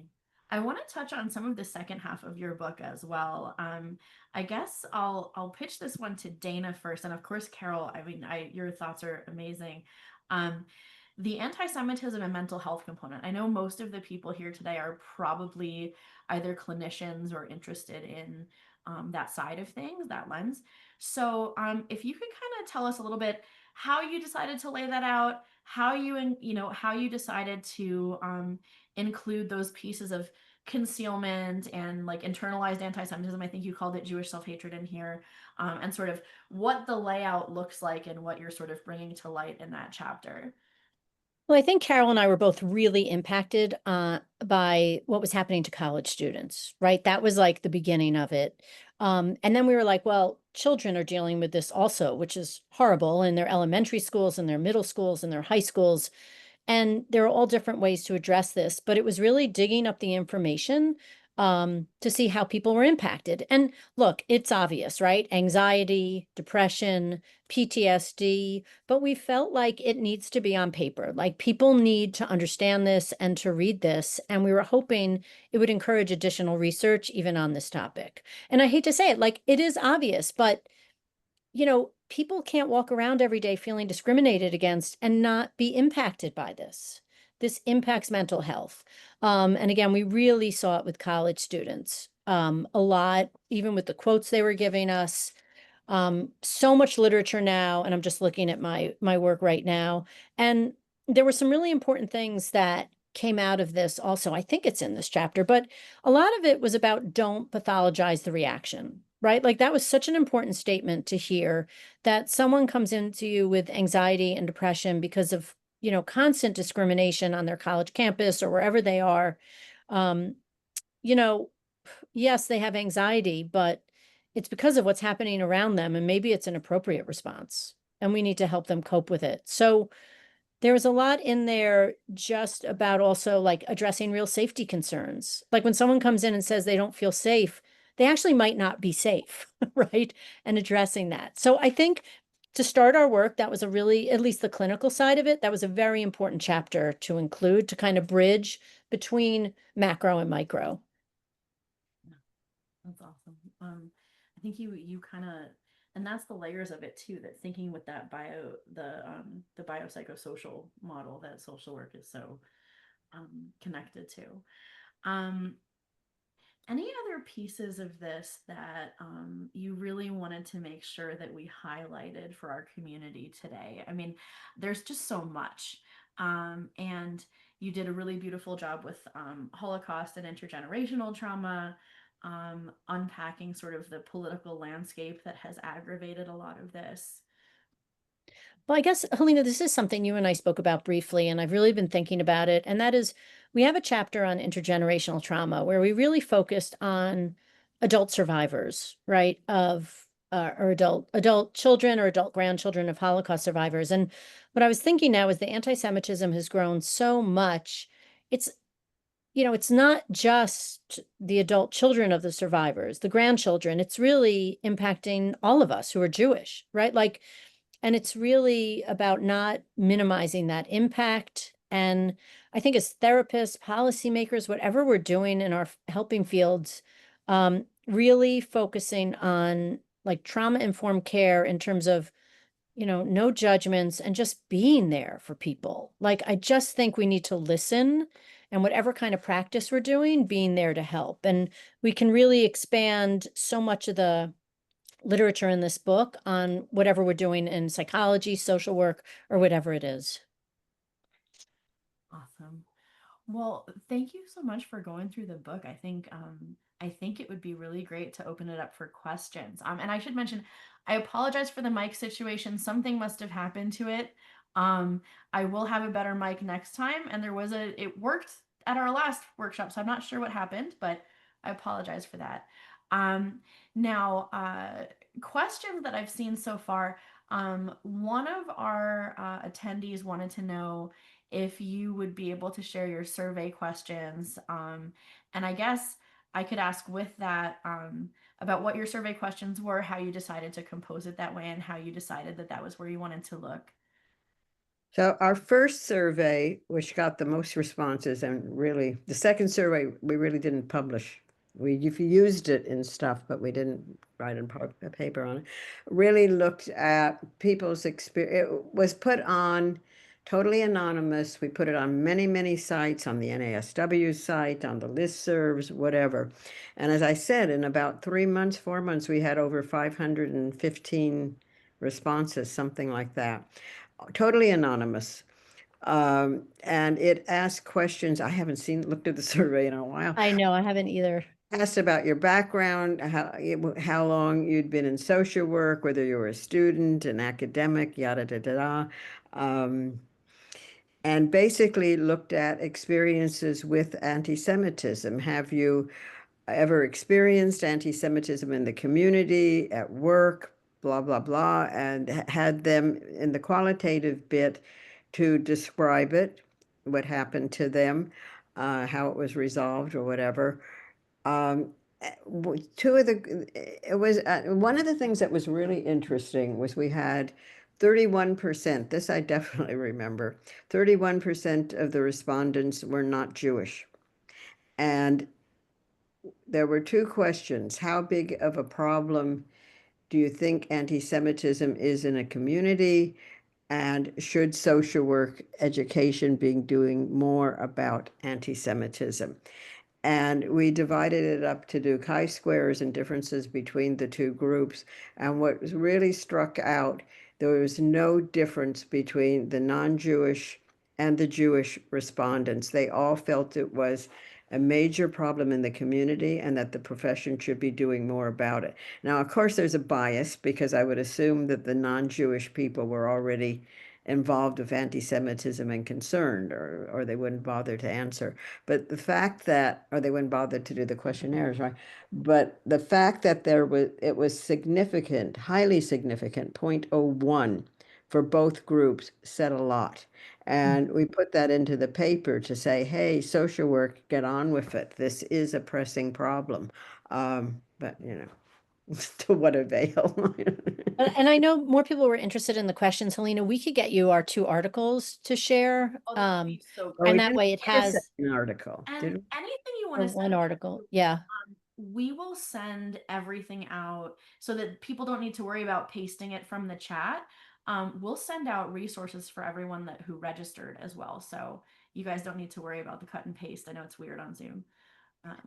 I want to touch on some of the second half of your book as well. I guess I'll pitch this one to Dana first, and of course, Carol. I mean, your thoughts are amazing. Um, the anti-Semitism and mental health component. I know most of the people here today are probably either clinicians or interested in that side of things, that lens. So, if you could kind of tell us a little bit how you decided to lay that out, how how you decided to include those pieces of concealment and like internalized anti-Semitism. I think you called it Jewish self-hatred in here, and sort of what the layout looks like and what you're sort of bringing to light in that chapter. Well, I think Carol and I were both really impacted by what was happening to college students, right? That was like the beginning of it. And then we were like, well, children are dealing with this also, which is horrible in their elementary schools and their middle schools and their high schools. And there are all different ways to address this, but it was really digging up the information to see how people were impacted. And look, it's obvious, right? Anxiety, depression, PTSD, but we felt like it needs to be on paper. Like people need to understand this and to read this. And we were hoping it would encourage additional research even on this topic. And I hate to say it, like it is obvious, but people can't walk around every day feeling discriminated against and not be impacted by this. This impacts mental health. And again, we really saw it with college students a lot, even with the quotes they were giving us. So much literature now, and I'm just looking at my work right now. And there were some really important things that came out of this also. I think it's in this chapter, but a lot of it was about don't pathologize the reaction, right? Like that was such an important statement to hear that someone comes into you with anxiety and depression because of, constant discrimination on their college campus or wherever they are. Um, you know, yes, they have anxiety, but it's because of what's happening around them. And maybe it's an appropriate response and we need to help them cope with it. So there's a lot in there just about also like addressing real safety concerns. Like when someone comes in and says they don't feel safe, they actually might not be safe, right? And addressing that. So I think to start our work, that was a really, at least the clinical side of it, that was a very important chapter to include to kind of bridge between macro and micro. That's awesome. I think you kind of, and that's the layers of it too. That thinking with that the biopsychosocial model that social work is so connected to. Um, any other pieces of this that you really wanted to make sure that we highlighted for our community today? I mean, there's just so much. And you did a really beautiful job with Holocaust and intergenerational trauma, unpacking sort of the political landscape that has aggravated a lot of this. Well, I guess, Helena, this is something you and I spoke about briefly, and I've really been thinking about it. And that is, we have a chapter on intergenerational trauma where we really focused on adult survivors, right, of or adult children or adult grandchildren of Holocaust survivors. And what I was thinking now is the anti-Semitism has grown so much. It's it's not just the adult children of the survivors, the grandchildren. It's really impacting all of us who are Jewish, right? Like and it's really about not minimizing that impact. And I think as therapists, policymakers, whatever we're doing in our helping fields, really focusing on like trauma-informed care in terms of, no judgments and just being there for people. Like, I just think we need to listen and whatever kind of practice we're doing, being there to help. And we can really expand so much of the literature in this book on whatever we're doing in psychology, social work, or whatever it is. Awesome. Well, thank you so much for going through the book. I think I think it would be really great to open it up for questions. And I should mention, I apologize for the mic situation. Something must have happened to it. I will have a better mic next time. And it worked at our last workshop, so I'm not sure what happened, but I apologize for that. Now, questions that I've seen so far. One of our attendees wanted to know if you would be able to share your survey questions. And I guess I could ask with that about what your survey questions were, how you decided to compose it that way, and how you decided that that was where you wanted to look. So our first survey, which got the most responses, and really the second survey, we really didn't publish. We used it in stuff, but we didn't write a paper on it. Really looked at people's experience. It was put on totally anonymous. We put it on many, many sites, on the NASW site, on the listservs, whatever. And as I said, in about 3 months, 4 months, we had over 515 responses, something like that. Totally anonymous. And it asked questions. I haven't looked at the survey in a while. I know, I haven't either. Asked about your background, how long you'd been in social work, whether you were a student, an academic, yada da da da. And basically looked at experiences with anti-Semitism. Have you ever experienced anti-Semitism in the community, at work, blah, blah, blah, and had them in the qualitative bit to describe it, what happened to them, how it was resolved or whatever. One of the things that was really interesting was we had 31%, this I definitely remember, 31% of the respondents were not Jewish. And there were 2 questions. How big of a problem do you think anti-Semitism is in a community? And should social work education be doing more about anti-Semitism? And we divided it up to do chi-squares and differences between the 2 groups. And what really struck out, there was no difference between the non-Jewish and the Jewish respondents. They all felt it was a major problem in the community and that the profession should be doing more about it. Now, of course, there's a bias because I would assume that the non-Jewish people were already involved with anti-Semitism and concerned, or they wouldn't bother to answer. But the fact that, or they wouldn't bother to do the questionnaires, right? But the fact that it was significant, highly significant, 0.01 for both groups said a lot. And we put that into the paper to say, hey, social work, get on with it. This is a pressing problem. But, to what avail? And I know more people were interested in the questions. Helena, we could get you our 2 articles to share. Oh, that would be so Well, And we that didn't way it get a has second article, And did we? anything you want or to one send, article. Yeah. we will send everything out so that people don't need to worry about pasting it from the chat. We'll send out resources for everyone who registered as well. So you guys don't need to worry about the cut and paste. I know it's weird on Zoom.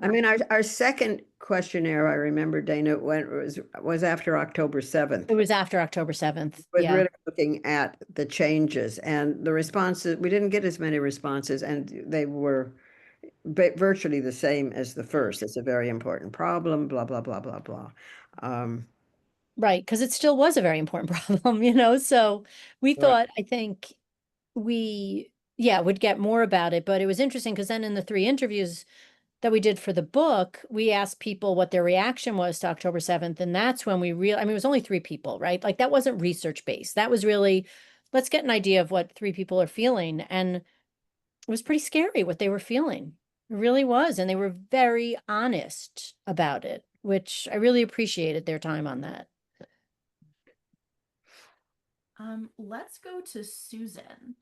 I mean, our second questionnaire, I remember, Dana, was after October 7th. It was after October 7th. Was Yeah. really looking at the changes and the responses. We didn't get as many responses, and they were virtually the same as the first. It's a very important problem, blah, blah, blah, blah, blah. Right, because it still was a very important problem, so we Right. thought, I think would get more about it, but it was interesting because then in the 3 interviews that we did for the book, we asked people what their reaction was to October 7th, and that's when I mean, it was only 3 people, right? Like, that wasn't research-based. That was really, let's get an idea of what 3 people are feeling, and it was pretty scary what they were feeling. It really was, and they were very honest about it, which I really appreciated their time on that. Let's go to Susan.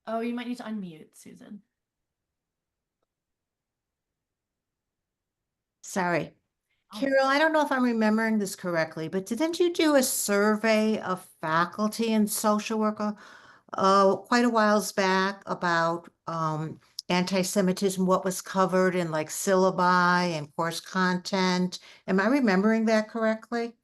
Oh, you might need to unmute, Susan. Sorry. Oh. Carol, I don't know if I'm remembering this correctly, but didn't you do a survey of faculty in social work quite a whiles back about anti-Semitism, what was covered in like syllabi and course content? Am I remembering that correctly?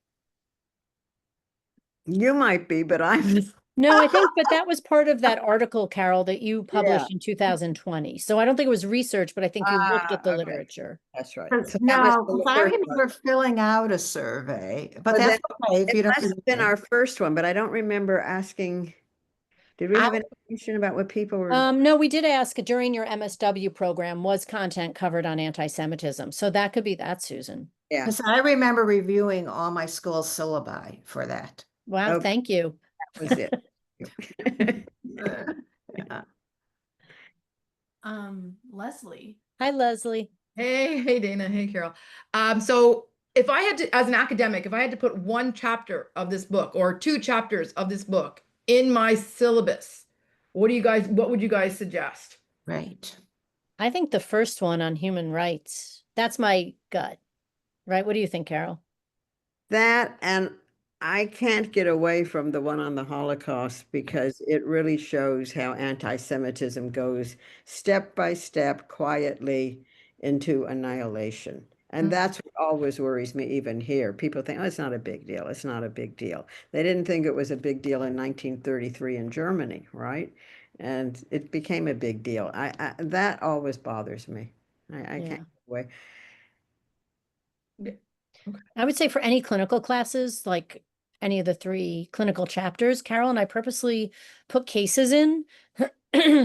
You might be, but I'm No, I think, but that was part of that article, Carol, that you Yeah. published in 2020. So I don't think it was research, but I think you looked at the Okay. literature. That's right. 'Cause So that must have no, been 'cause the I first one. remember filling out a survey, but Well, then that's okay if it you don't must have been remember. our first one, but I don't remember asking, did we I have any information about what people were? No, we did ask during your MSW program, was content covered on anti-Semitism? So that could be that, Susan. Yeah. Because I remember reviewing all my school syllabi for that. Wow, Oh, thank you. that was it. Yeah. Leslie. Hi, Leslie. Hey, Dana. Hey, Carol. So if I had to, as an academic, if I had to put one chapter of this book or two chapters of this book in my syllabus, what would you guys suggest? Right. I think the first one on human rights, that's my gut, right? What do you think, Carol? That, and I can't get away from the one on the Holocaust because it really shows how anti-Semitism goes step by step, quietly into annihilation. And that's what always worries me, even here. People think, oh, it's not a big deal. It's not a big deal. They didn't think it was a big deal in 1933 in Germany, right? And it became a big deal. That always bothers me. I Yeah. can't get away. I would say for any clinical classes, like any of the 3 clinical chapters, Carol and I purposely put cases in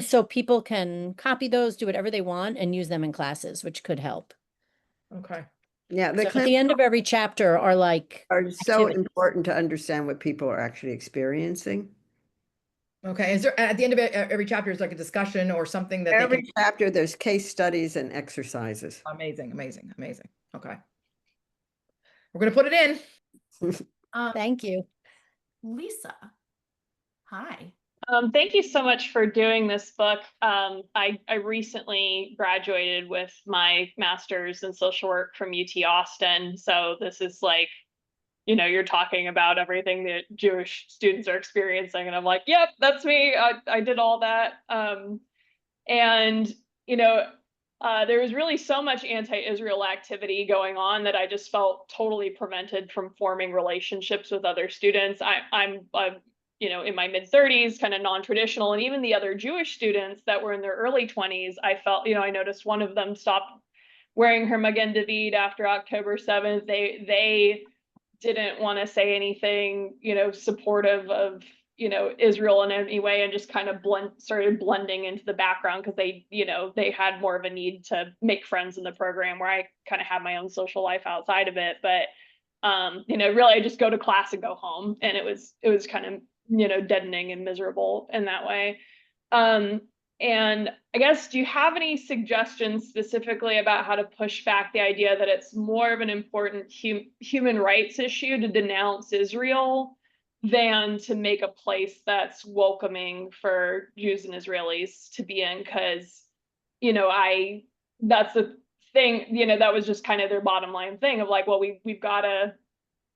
so people can copy those, do whatever they want, and use them in classes, which could help. Okay. Yeah, the So at the end of every chapter are like are so activities. important to understand what people are actually experiencing. Okay. Is there at the end of every chapter is like a discussion or something that they Every can? chapter, there's case studies and exercises. Amazing, amazing, amazing. Okay. We're gonna put it in. Thank you. Lisa. Hi. Thank you so much for doing this book. I recently graduated with my master's in social work from UT Austin. So this is like, you're talking about everything that Jewish students are experiencing. And I'm like, yep, that's me. I did all that. And, you know, there was really so much anti-Israel activity going on that I just felt totally prevented from forming relationships with other students. I'm in my mid 30s, kind of non-traditional, and even the other Jewish students that were in their early 20s, I felt, I noticed one of them stopped wearing her Magen David after October 7th. They didn't want to say anything, supportive of, Israel in any way, and just kind of started blending into the background because they had more of a need to make friends in the program, where I kind of had my own social life outside of it. But really I just go to class and go home. And it was kind of, deadening and miserable in that way. And I guess, do you have any suggestions specifically about how to push back the idea that it's more of an important human rights issue to denounce Israel than to make a place that's welcoming for Jews and Israelis to be in? Because, that's the thing, that was just kind of their bottom line thing of like, well, we've got to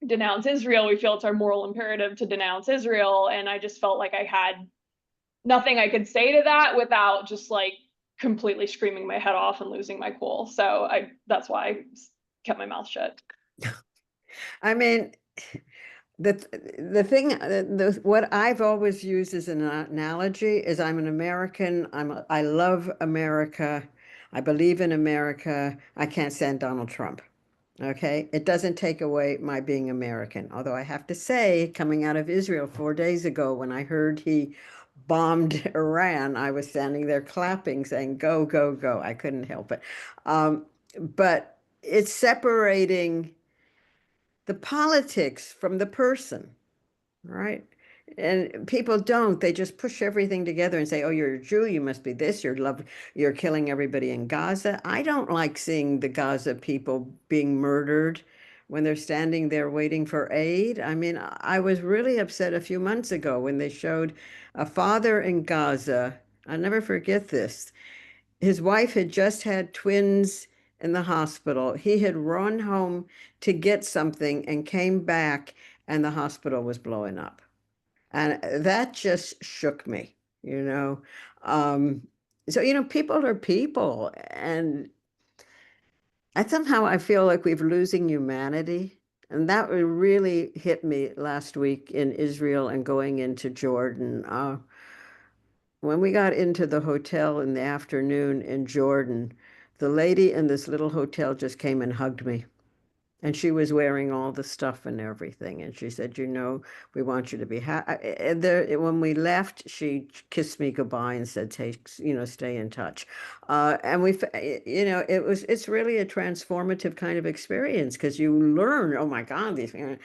denounce Israel. We feel it's our moral imperative to denounce Israel. And I just felt like I had nothing I could say to that without just like completely screaming my head off and losing my cool. So that's why I kept my mouth shut. I mean, the thing, what I've always used as an analogy is I'm an American. I love America. I believe in America. I can't stand Donald Trump. Okay, it doesn't take away my being American. Although I have to say, coming out of Israel 4 days ago, when I heard he bombed Iran, I was standing there clapping, saying, "Go, go, go!" I couldn't help it. But it's separating the politics from the person, right? And people don't. They just push everything together and say, "Oh, you're a Jew. You must be this. You're killing everybody in Gaza." I don't like seeing the Gaza people being murdered when they're standing there waiting for aid. I mean, I was really upset a few months ago when they showed a father in Gaza. I'll never forget this. His wife had just had twins in the hospital. He had run home to get something and came back, and the hospital was blowing up. And that just shook me, you know. So, people are people. And somehow I feel like we're losing humanity. And that really hit me last week in Israel and going into Jordan. When we got into the hotel in the afternoon in Jordan, the lady in this little hotel just came and hugged me. And she was wearing all the stuff and everything. And she said, you know, we want you to be happy. And there, when we left, she kissed me goodbye and said, take, you know, stay in touch. And you know, it's really a transformative kind of experience because you learn, oh my God, these, you know,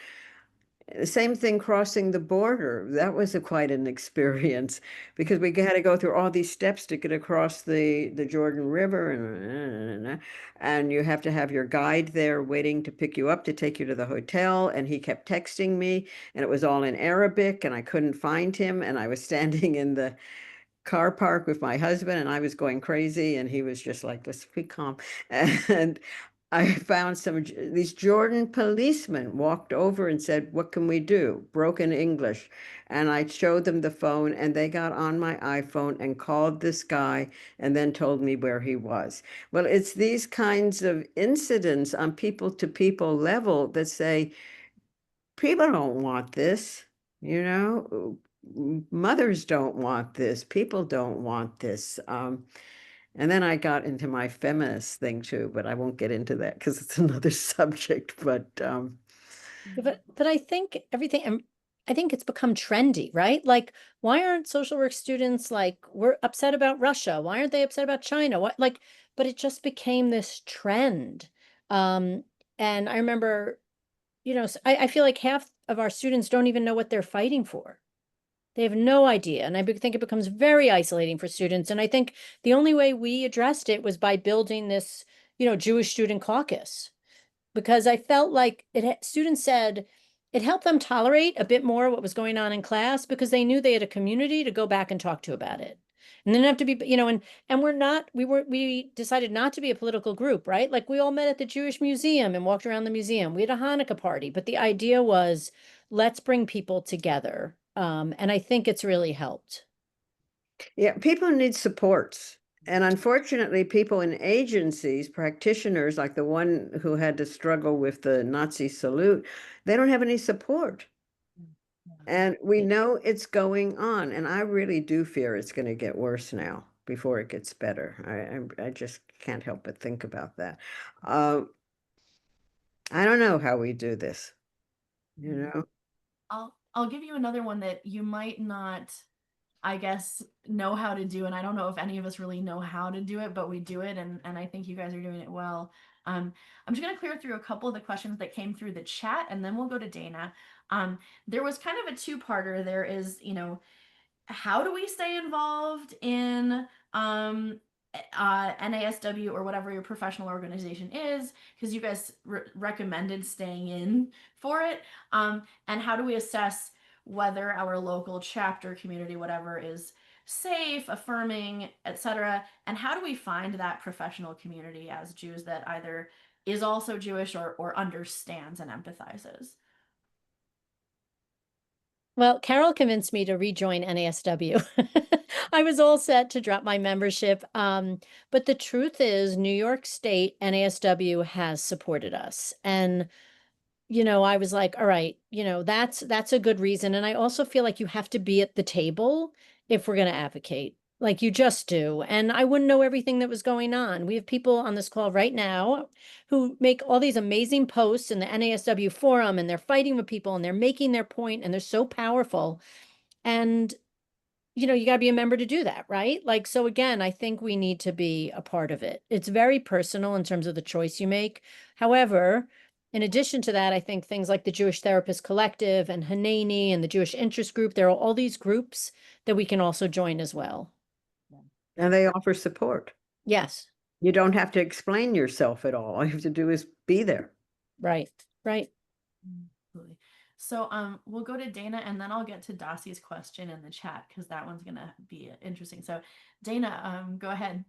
the same thing crossing the border. That was quite an experience because we had to go through all these steps to get across the Jordan River, and you have to have your guide there waiting to pick you up to take you to the hotel. And he kept texting me, and it was all in Arabic, and I couldn't find him. And I was standing in the car park with my husband, and I was going crazy, and he was just like, let's be calm. And I found these Jordan policemen walked over and said, what can we do? Broken English. And I showed them the phone, and they got on my iPhone and called this guy and then told me where he was. Well, it's these kinds of incidents on people to people level that say, people don't want this, you know, mothers don't want this, people don't want this. And then I got into my feminist thing too, but I won't get into that because it's another subject. But But I think I think it's become trendy, right? Like, why aren't social work students like, we're upset about Russia? Why aren't they upset about China? What, like, but it just became this trend. Um, and I remember, you know, I feel like half of our students don't even know what they're fighting for. They have no idea. And think it becomes very isolating for students. And I think the only way we addressed it was by building this, you know, Jewish student caucus, because I felt like students said it helped them tolerate a bit more what was going on in class because they knew they had a community to go back and talk to about it. And they didn't have to be, you know, and we decided not to be a political group, right? Like we all met at the Jewish Museum and walked around the museum. We had a Hanukkah party, but the idea was let's bring people together. And I think it's really helped. yeah, people need supports. And unfortunately, people in agencies, practitioners like the one who had to struggle with the Nazi salute, they don't have any support. And we know it's going on. And I really do fear it's going to get worse now before it gets better. I just can't help but think about that. Uh, I don't know how we do this, you know? I'll give you another one that you might not, I guess, know how to do, and I don't know if any of us really know how to do it, but we do it, and I think you guys are doing it well. I'm just gonna clear through a couple of the questions that came through the chat, and then we'll go to Dana. There was kind of a two-parter. There is, you know, how do we stay involved in NASW or whatever your professional organization is, because you guys recommended staying in for it, and how do we assess whether our local chapter, community, whatever, is safe, affirming, etc., and how do we find that professional community as Jews that either is also Jewish or understands and empathizes? Well, Carol convinced me to rejoin NASW. I was all set to drop my membership. But the truth is, New York State NASW has supported us. And, you know, I was like, all right, you know, that's a good reason. And I also feel like you have to be at the table if we're going to advocate. Like you just do. And I wouldn't know everything that was going on. We have people on this call right now who make all these amazing posts in the NASW forum, and they're fighting with people and they're making their point and they're so powerful. And, you know, you got to be a member to do that, right? Like, so again, I think we need to be a part of it. It's very personal in terms of the choice you make. However, in addition to that, I think things like the Jewish Therapist Collective and Hanani and the Jewish Interest Group, there are all these groups that we can also join as well. And they offer support. Yes, You don't have to explain yourself at all. All you have to do is be there. right, right. Absolutely. So we'll go to Dana and then I'll get to Daci's question in the chat because that one's gonna be interesting. So Dana, go ahead.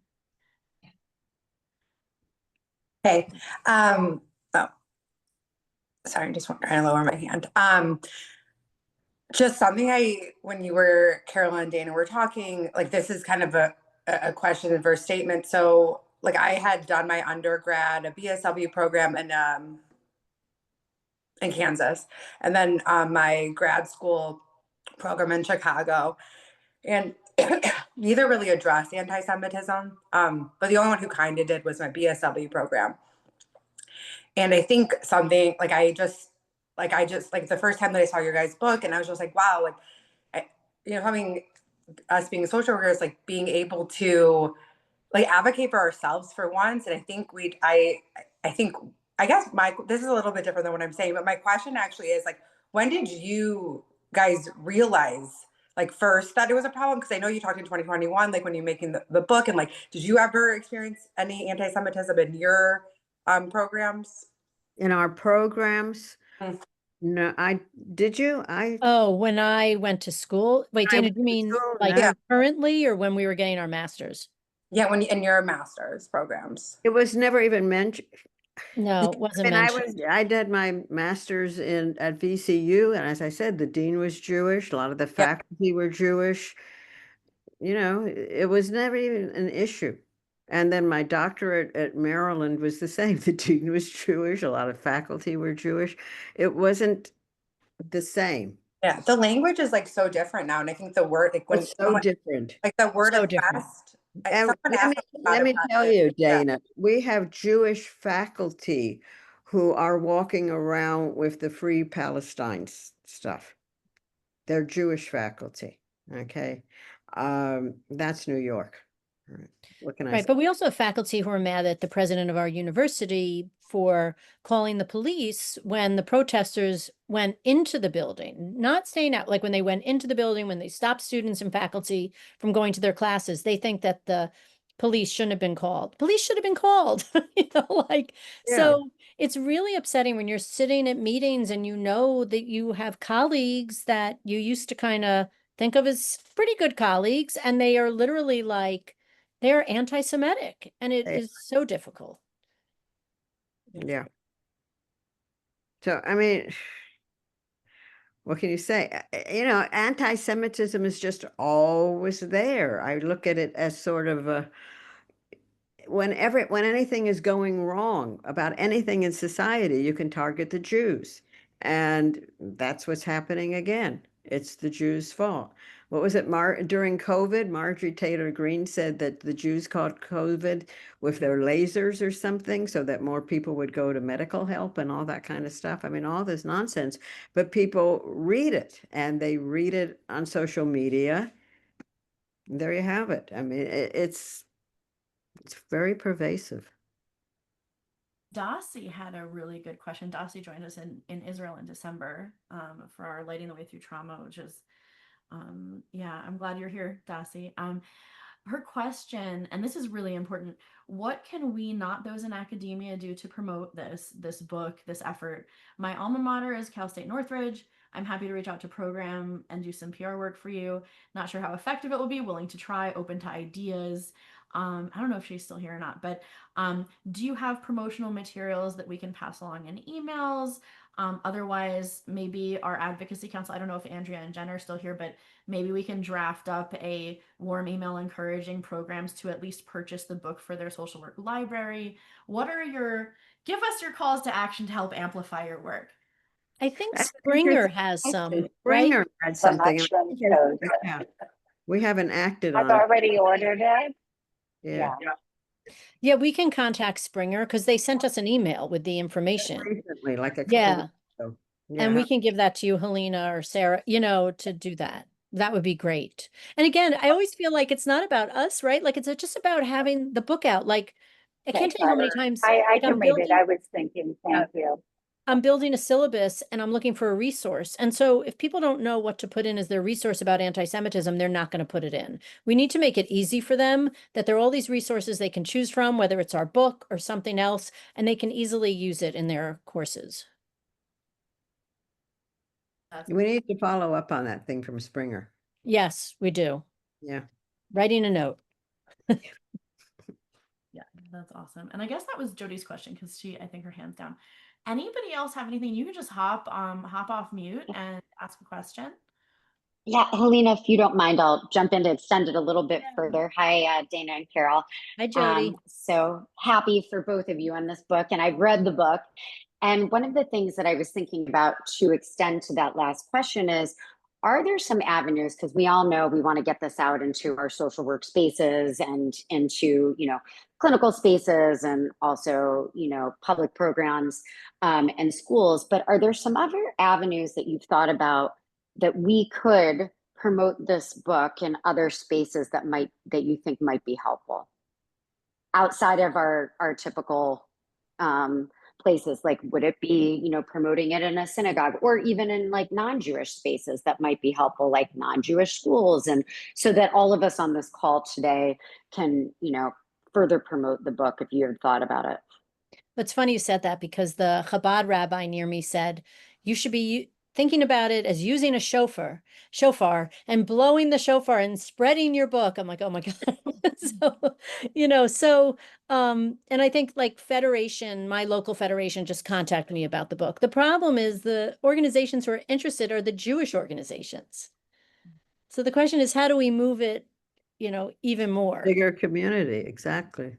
Hey, oh, sorry, I just want to lower my hand. Just something when you were, Carol and Dana were talking, like this is kind of a question and verse statement. So like I had done my undergrad, a BSW program, and in Kansas, and then my grad school program in Chicago. And neither really addressed anti-Semitism, but the only one who kind of did was my BSW program. And I think something like I just like the first time that I saw your guys' book, and I was just like, wow, like, having us being social workers, like being able to like advocate for ourselves for once. And I think I think, I guess this is a little bit different than what I'm saying, but my question actually is like, when did you guys realize like first that it was a problem? Because I know you talked in 2021, like when you're making the book, and like, did you ever experience any anti-Semitism in your programs? In our programs, Mm. no, did you? Oh, when I went to school. Wait, I Dana, went do you to mean school, like no. Yeah. currently or when we were getting our masters? Yeah, when in your master's programs. It was never even mentioned. No, it wasn't And mentioned. I did my master's at VCU, and as I said, the dean was Jewish, a lot of the Yeah. faculty were Jewish. It was never even an issue. And then my doctorate at Maryland was the same. The dean was Jewish, a lot of faculty were Jewish. It wasn't the same. Yeah, the language is like so different now, and I think the word like when It's so someone different. like the word So different. oppressed. And Someone asked me about let me tell oppression. you, Yeah, Dana, we have Jewish faculty who are walking around with the Free Palestine stuff. They're Jewish faculty. Okay. That's New York. All right. What can I Right, say? but we also have faculty who are mad at the president of our university for calling the police when the protesters went into the building, not staying out, like when they went into the building, when they stopped students and faculty from going to their classes, they think that the police shouldn't have been called. Police should have been called, like, Yeah. so it's really upsetting when you're sitting at meetings and you know that you have colleagues that you used to kind of think of as pretty good colleagues, and they are literally like, they're anti-Semitic, and it is so difficult. Yeah. So, I mean, what can you say? Anti-Semitism is just always there. I look at it as sort of when anything is going wrong about anything in society, you can target the Jews. And that's what's happening again. It's the Jews' fault. What was it, during COVID? Marjorie Taylor Greene said that the Jews caught COVID with their lasers or something so that more people would go to medical help and all that kind of stuff. I mean, all this nonsense, but people read it, and they read it on social media. There you have it. I mean, it's very pervasive. Dossie had a really good question. Dossie joined us in Israel in December for our Lighting the Way Through Trauma, which is, yeah, I'm glad you're here, Dossie. Her question, and this is really important, what can we, not those in academia, do to promote this book, this effort? My alma mater is Cal State Northridge. I'm happy to reach out to program and do some PR work for you. Not sure how effective it will be, willing to try, open to ideas. I don't know if she's still here or not, but do you have promotional materials that we can pass along in emails? Otherwise, maybe our advocacy council, I don't know if Andrea and Jen are still here, but maybe we can draft up a warm email encouraging programs to at least purchase the book for their social work library. Give us your calls to action to help amplify your work. I think That's Springer interesting. has some, right? Springer had something. Selection code. Yeah. We haven't acted I've on it. already ordered it. Yeah. Yeah, we can contact Springer because they sent us an email with the information. Recently, like a couple Yeah, weeks ago. and Yeah. we can give that to you, Helena or Sarah, to do that. That would be great. And again, I always feel like it's not about us, right? Like it's just about having the book out. Like I can't tell you how many times I like can read it. I was thinking, thank you. I'm building a syllabus and I'm looking for a resource. And so if people don't know what to put in as their resource about anti-Semitism, they're not going to put it in. We need to make it easy for them, that there are all these resources they can choose from, whether it's our book or something else, and they can easily use it in their courses. We need to follow up on that thing from Springer. Yes, we do. Yeah. Writing a note. Yeah, that's awesome. And I guess that was Jody's question because I think her hand's down. Anybody else have anything? You can just hop off mute and ask a question. Yeah, Helena, if you don't mind, I'll jump in to extend it a little bit further. Hi, Dana and Carol. Hi, Jody. So happy for both of you on this book, and I've read the book. And one of the things that I was thinking about to extend to that last question is, are there some avenues, because we all know we want to get this out into our social work spaces and into, clinical spaces and also, public programs and schools, but are there some other avenues that you've thought about that we could promote this book in other spaces that you think might be helpful outside of our typical places? Like, would it be, promoting it in a synagogue or even in like non-Jewish spaces that might be helpful, like non-Jewish schools? And so that all of us on this call today can, further promote the book if you have thought about it. It's funny you said that, because the Chabad rabbi near me said you should be thinking about it as using a shofar and blowing the shofar and spreading your book. I'm like, oh my God. And I think like my local federation just contacted me about the book. The problem is the organizations who are interested are the Jewish organizations. So the question is, how do we move it, even more? Bigger community, exactly.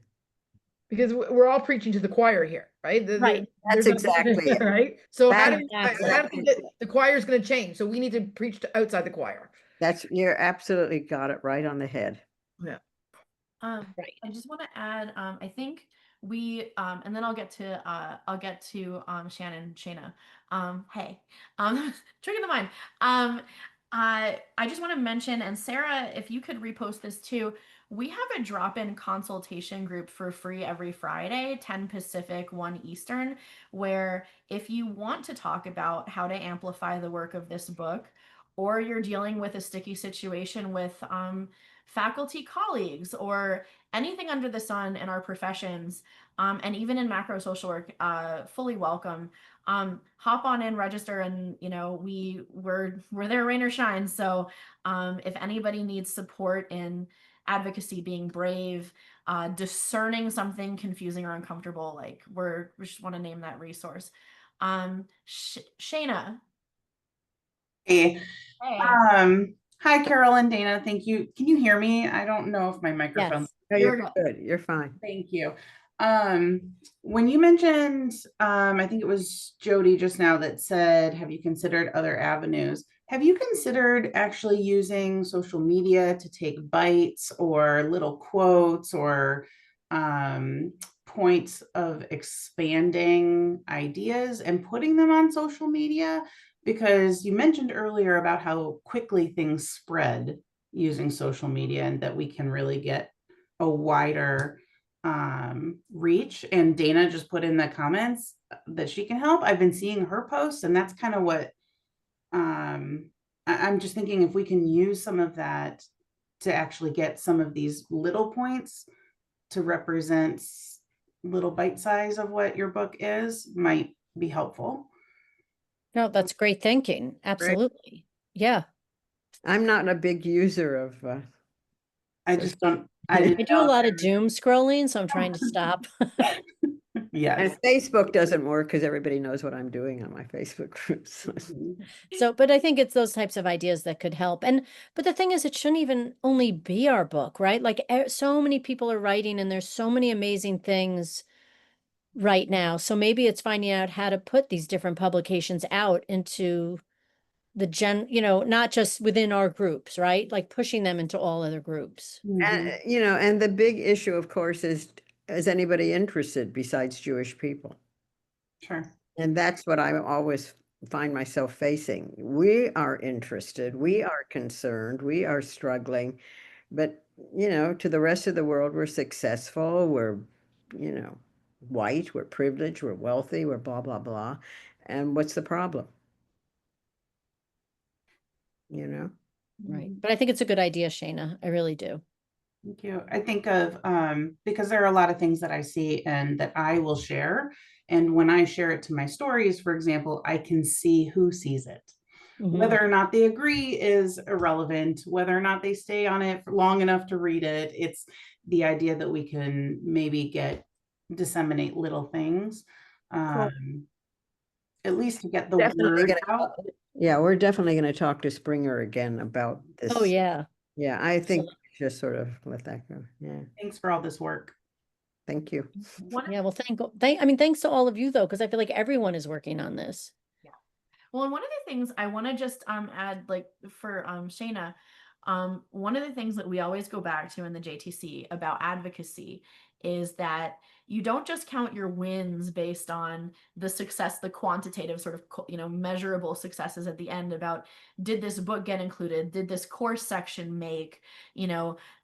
Because we're all preaching to the choir here, right? Right. That's exactly it. Right. So how Exactly. do we get the choir is going to change? So we need to preach to outside the choir. You're absolutely got it right on the head. Yeah. Right. I just want to add, I think we, and then I'll get to Shannon, Shayna. Hey, tricking the mind. I just want to mention, and Sarah, if you could repost this too, we have a drop-in consultation group for free every Friday, 10 Pacific, 1 Eastern, where if you want to talk about how to amplify the work of this book, or you're dealing with a sticky situation with faculty colleagues or anything under the sun in our professions, and even in macro social work, fully welcome. Hop on in, register, and we're there, rain or shine. So if anybody needs support in advocacy, being brave, discerning something confusing or uncomfortable, like we just want to name that resource. Shayna. Hey. Hey. Hi, Carol and Dana. Thank you. Can you hear me? I don't know if my microphone. Yes. No, you're good. You're fine. Thank you. When you mentioned, I think it was Jody just now that said, have you considered other avenues? Have you considered actually using social media to take bites or little quotes or points of expanding ideas and putting them on social media? Because you mentioned earlier about how quickly things spread using social media and that we can really get a wider reach. And Dana just put in the comments that she can help. I've been seeing her posts, and that's kind of what I'm just thinking, if we can use some of that to actually get some of these little points to represent little bite size of what your book is, might be helpful. No, that's great thinking. Absolutely. Yeah. I'm not a big user of I just don't. I didn't do a know lot of doom scrolling, so I'm trying to stop. Yes. And Facebook doesn't work because everybody knows what I'm doing on my Facebook groups. So, but I think it's those types of ideas that could help. But the thing is, it shouldn't even only be our book, right? Like so many people are writing and there's so many amazing things right now. So maybe it's finding out how to put these different publications out into the not just within our groups, right? Like pushing them into all other groups. And, and the big issue, of course, is anybody interested besides Jewish people? Sure. And that's what I always find myself facing. We are interested, we are concerned, we are struggling, but, to the rest of the world, we're successful, we're, white, we're privileged, we're wealthy, we're blah, blah, blah. And what's the problem? Right. But I think it's a good idea, Shayna. I really do. Thank you. I think of, because there are a lot of things that I see and that I will share. And when I share it to my stories, for example, I can see who sees it. Whether or not they agree is irrelevant. Whether or not they stay on it for long enough to read it, it's the idea that we can maybe disseminate little things, Cool. at least to get the Definitely word out. Yeah, we're definitely going to talk to Springer again about this. Oh, yeah. Yeah, I think just sort of let that go. Yeah. Thanks for all this work. Thank you. Yeah, well, thanks to all of you though, because I feel like everyone is working on this. Well, and one of the things I want to just add, like for Shayna, one of the things that we always go back to in the JTC about advocacy is that you don't just count your wins based on the success, the quantitative sort of measurable successes at the end about did this book get included, did this course section make,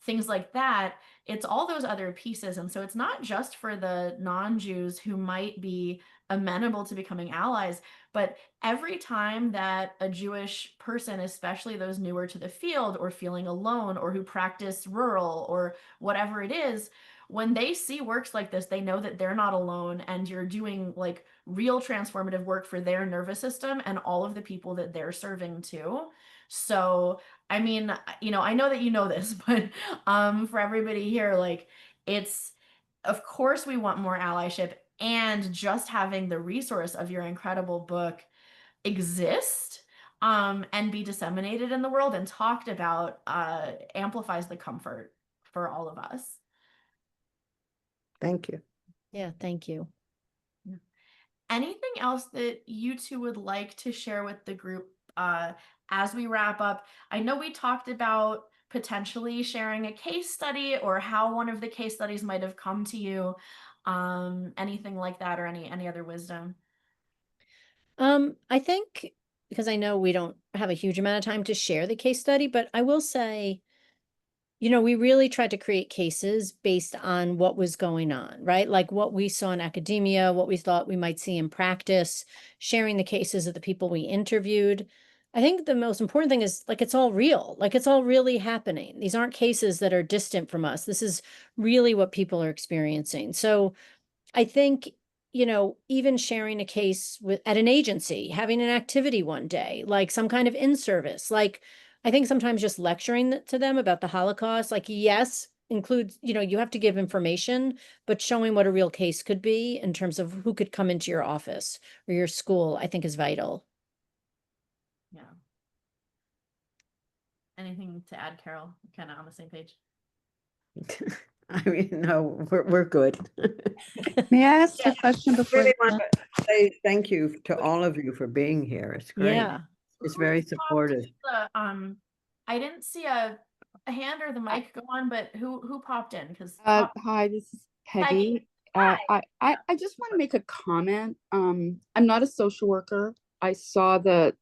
things like that. It's all those other pieces, and so it's not just for the non-Jews who might be amenable to becoming allies, but every time that a Jewish person, especially those newer to the field or feeling alone or who practice rural or whatever it is, when they see works like this, they know that they're not alone and you're doing like real transformative work for their nervous system and all of the people that they're serving too. So, I mean, I know that you know this, but for everybody here, like it's, of course we want more allyship, and just having the resource of your incredible book exist and be disseminated in the world and talked about amplifies the comfort for all of us. Thank you. Yeah, thank you. Anything else that you two would like to share with the group as we wrap up? I know we talked about potentially sharing a case study or how one of the case studies might have come to you. Anything like that, or any other wisdom? I think because I know we don't have a huge amount of time to share the case study, but I will say, we really tried to create cases based on what was going on, right? Like what we saw in academia, what we thought we might see in practice, sharing the cases of the people we interviewed. I think the most important thing is like it's all real, like it's all really happening. These aren't cases that are distant from us. This is really what people are experiencing. So I think, even sharing a case at an agency, having an activity one day, like some kind of in-service, like I think sometimes just lecturing to them about the Holocaust, like yes, includes, you have to give information, but showing what a real case could be in terms of who could come into your office or your school, I think is vital. Yeah. Anything to add, Carol? Kind of on the same page. I mean, no, we're good. May I ask a question I before? really want to say thank you to all of you for being here. It's great. Yeah. It's very supportive. I didn't see a hand or the mic go on, but who popped in? Because Hi, this is Peggy. I just want to make a comment. I'm not a social worker. I saw that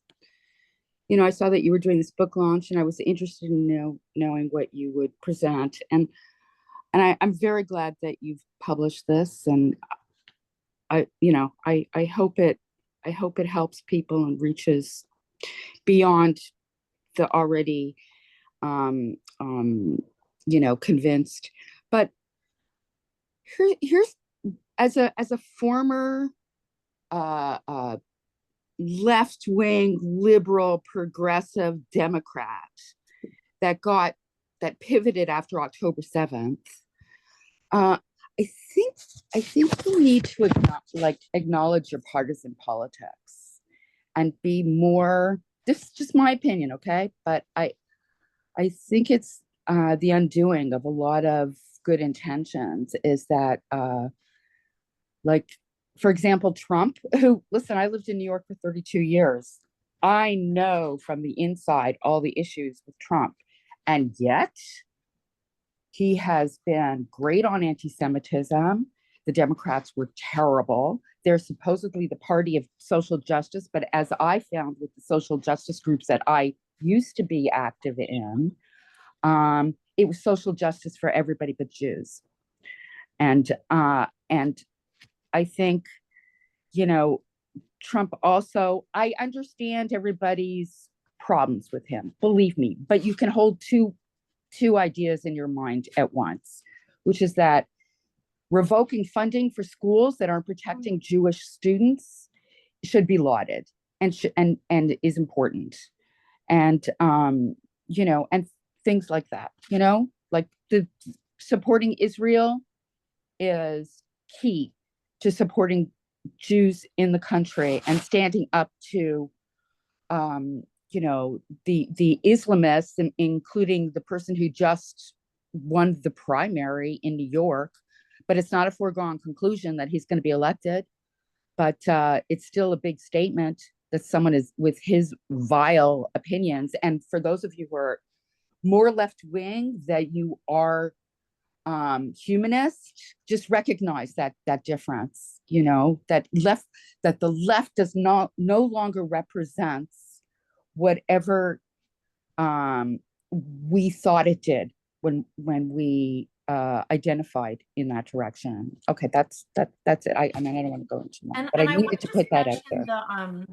you were doing this book launch, and I was interested in knowing what you would present. And I'm very glad that you've published this, and I hope it helps people and reaches beyond the already convinced. But here's as a former left-wing liberal progressive Democrat that pivoted after October 7th. I think we need to acknowledge your partisan politics and be more. This is just my opinion, okay? But I think it's the undoing of a lot of good intentions. Is that for example, Trump, who, listen, I lived in New York for 32 years. I know from the inside all the issues with Trump, and yet he has been great on anti-Semitism. The Democrats were terrible. They're supposedly the party of social justice, but as I found with the social justice groups that I used to be active in, it was social justice for everybody but Jews. And I think, Trump also, I understand everybody's problems with him, believe me, but you can hold two ideas in your mind at once, which is that revoking funding for schools that aren't protecting Jewish students should be lauded and is important. And, and things like that, like the supporting Israel is key to supporting Jews in the country and standing up to, the Islamists, including the person who just won the primary in New York, but it's not a foregone conclusion that he's going to be elected. But it's still a big statement that someone is with his vile opinions. And for those of you who are more left wing, that you are humanist, just recognize that difference. You know, that the left does not no longer represents whatever we thought it did when we identified in that direction. Okay, that's it. I mean, I don't want to go into more, but I I want needed to to put that out mention there.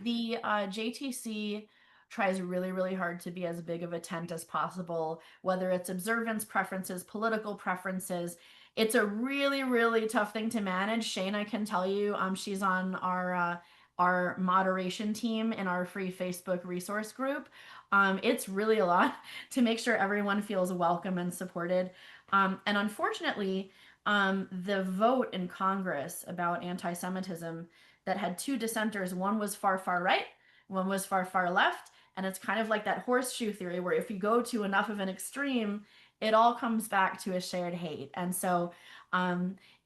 the JTC tries really, really hard to be as big of a tent as possible, whether it's observance preferences, political preferences. It's a really, really tough thing to manage. Shayna can tell you, she's on our moderation team in our free Facebook resource group. It's really a lot to make sure everyone feels welcome and supported. And unfortunately, the vote in Congress about anti-Semitism that had two dissenters, one was far, far right, one was far, far left. And it's kind of like that horseshoe theory where if you go to enough of an extreme, it all comes back to a shared hate. And so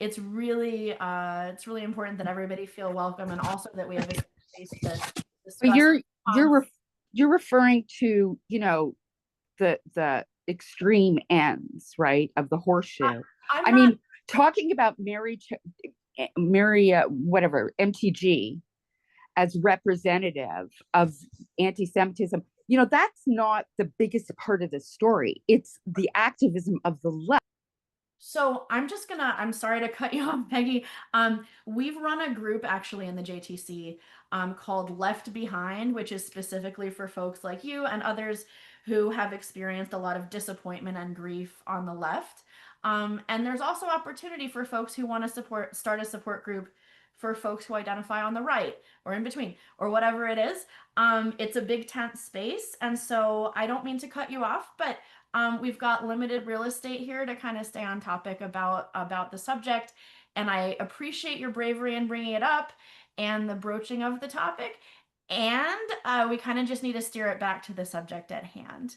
it's really important that everybody feel welcome, and also that we have a space to But discuss. you're referring to, you know, the extreme ends, right, of the horseshoe. I mean, talking about Mary whatever MTG as representative of anti-Semitism, you know, that's not the biggest part of the story. It's the activism of the left. So I'm sorry to cut you off, Peggy. We've run a group actually in the JTC called Left Behind, which is specifically for folks like you and others who have experienced a lot of disappointment and grief on the left. And there's also opportunity for folks who want to start a support group for folks who identify on the right or in between or whatever it is. It's a big tent space. And so I don't mean to cut you off, but we've got limited real estate here to kind of stay on topic about the subject. And I appreciate your bravery in bringing it up and the broaching of the topic. And we kind of just need to steer it back to the subject at hand.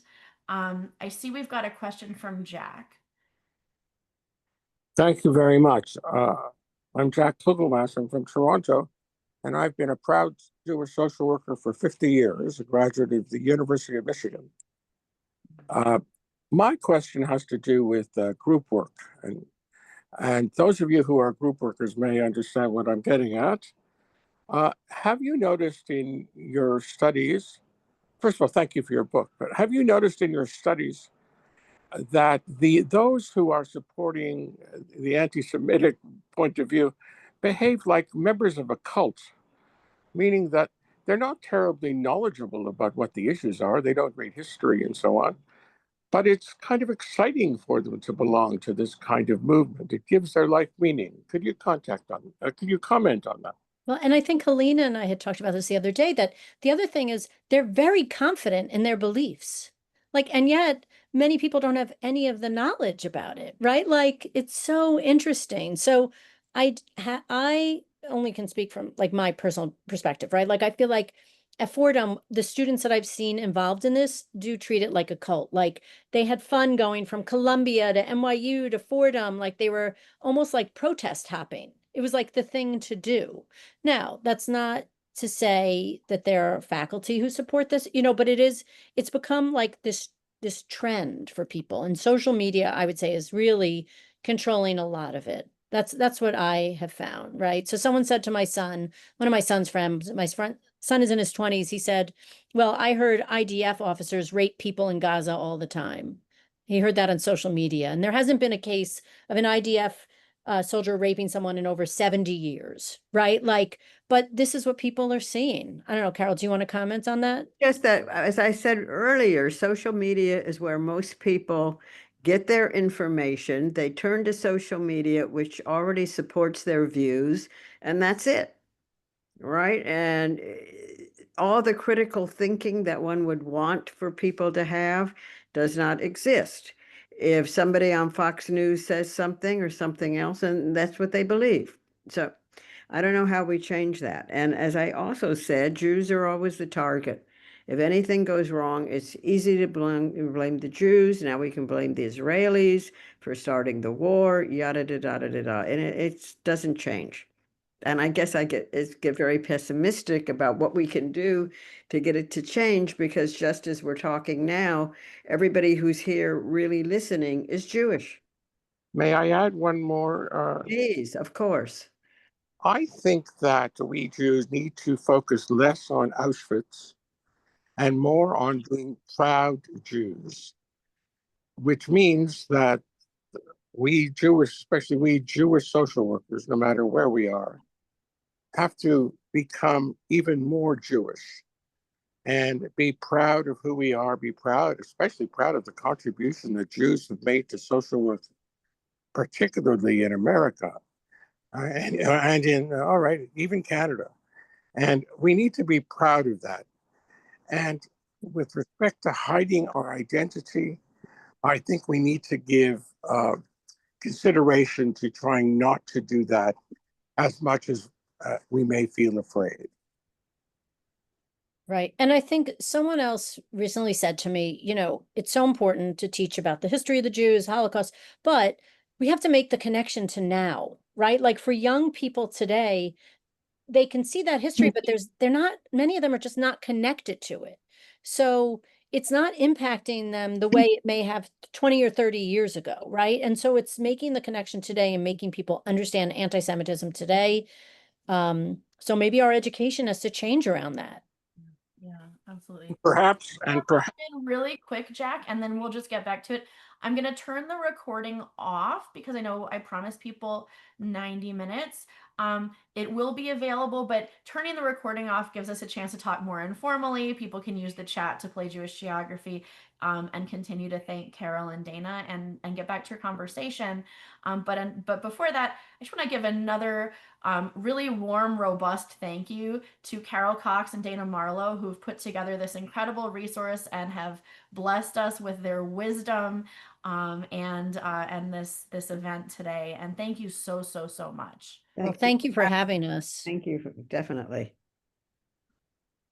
I see we've got a question from Jack. Thank you very much. I'm Jack Klugelmass. I'm from Toronto, and I've been a proud Jewish social worker for 50 years, a graduate of the University of Michigan. My question has to do with group work, and those of you who are group workers may understand what I'm getting at. Have you noticed in your studies, first of all, thank you for your book, but have you noticed in your studies that those who are supporting the anti-Semitic point of view behave like members of a cult, meaning that they're not terribly knowledgeable about what the issues are, they don't read history and so on, but it's kind of exciting for them to belong to this kind of movement. It gives their life meaning. Could you comment on that? Well, and I think Helena and I had talked about this the other day, that the other thing is they're very confident in their beliefs. Like, and yet many people don't have any of the knowledge about it, right? Like, it's so interesting. So I only can speak from like my personal perspective, right? Like, I feel like at Fordham, the students that I've seen involved in this do treat it like a cult. Like, they had fun going from Columbia to NYU to Fordham. Like, they were almost like protest hopping. It was like the thing to do. Now, that's not to say that there are faculty who support this, you know, but it's become like this trend for people. And social media, I would say, is really controlling a lot of it. That's what I have found, right? So someone said to my son, one of my son's friends, son is in his 20s, he said, well, I heard IDF officers rape people in Gaza all the time. He heard that on social media. And there hasn't been a case of an IDF soldier raping someone in over 70 years, right? Like, but this is what people are seeing. I don't know, Carol, do you want to comment on that? Just that, as I said earlier, social media is where most people get their information. They turn to social media, which already supports their views, and that's it, right? And all the critical thinking that one would want for people to have does not exist. If somebody on Fox News says something or something else, and that's what they believe. So I don't know how we change that. And as I also said, Jews are always the target. If anything goes wrong, it's easy to blame the Jews. Now we can blame the Israelis for starting the war, yada, da, da, da, da, da. And it doesn't change. And I guess I get very pessimistic about what we can do to get it to change, because just as we're talking now, everybody who's here really listening is Jewish. May I add one more? Please, of course. I think that we Jews need to focus less on Auschwitz and more on being proud Jews, which means that we Jewish, especially we Jewish social workers, no matter where we are, have to become even more Jewish and be proud of who we are, be proud, especially proud of the contribution that Jews have made to social work, particularly in America and in, all right, even Canada. And we need to be proud of that. And with respect to hiding our identity, I think we need to give consideration to trying not to do that as much as we may feel afraid. Right. And I think someone else recently said to me, it's so important to teach about the history of the Jews, Holocaust, but we have to make the connection to now, right? Like for young people today, they can see that history, but many of them are just not connected to it. So it's not impacting them the way it may have 20 or 30 years ago, right? And so it's making the connection today and making people understand anti-Semitism today. So maybe our education has to change around that. Yeah, absolutely. Perhaps, and perhaps really quick, Jack, and then we'll just get back to it. I'm going to turn the recording off because I know I promised people 90 minutes. It will be available, but turning the recording off gives us a chance to talk more informally. People can use the chat to play Jewish geography and continue to thank Carol and Dana and get back to your conversation. But before that, I just want to give another really warm, robust thank you to Carol Cox and Dana Marlowe, who've put together this incredible resource and have blessed us with their wisdom and this event today. And thank you so much. Well, thank you for having us. Thank you, definitely.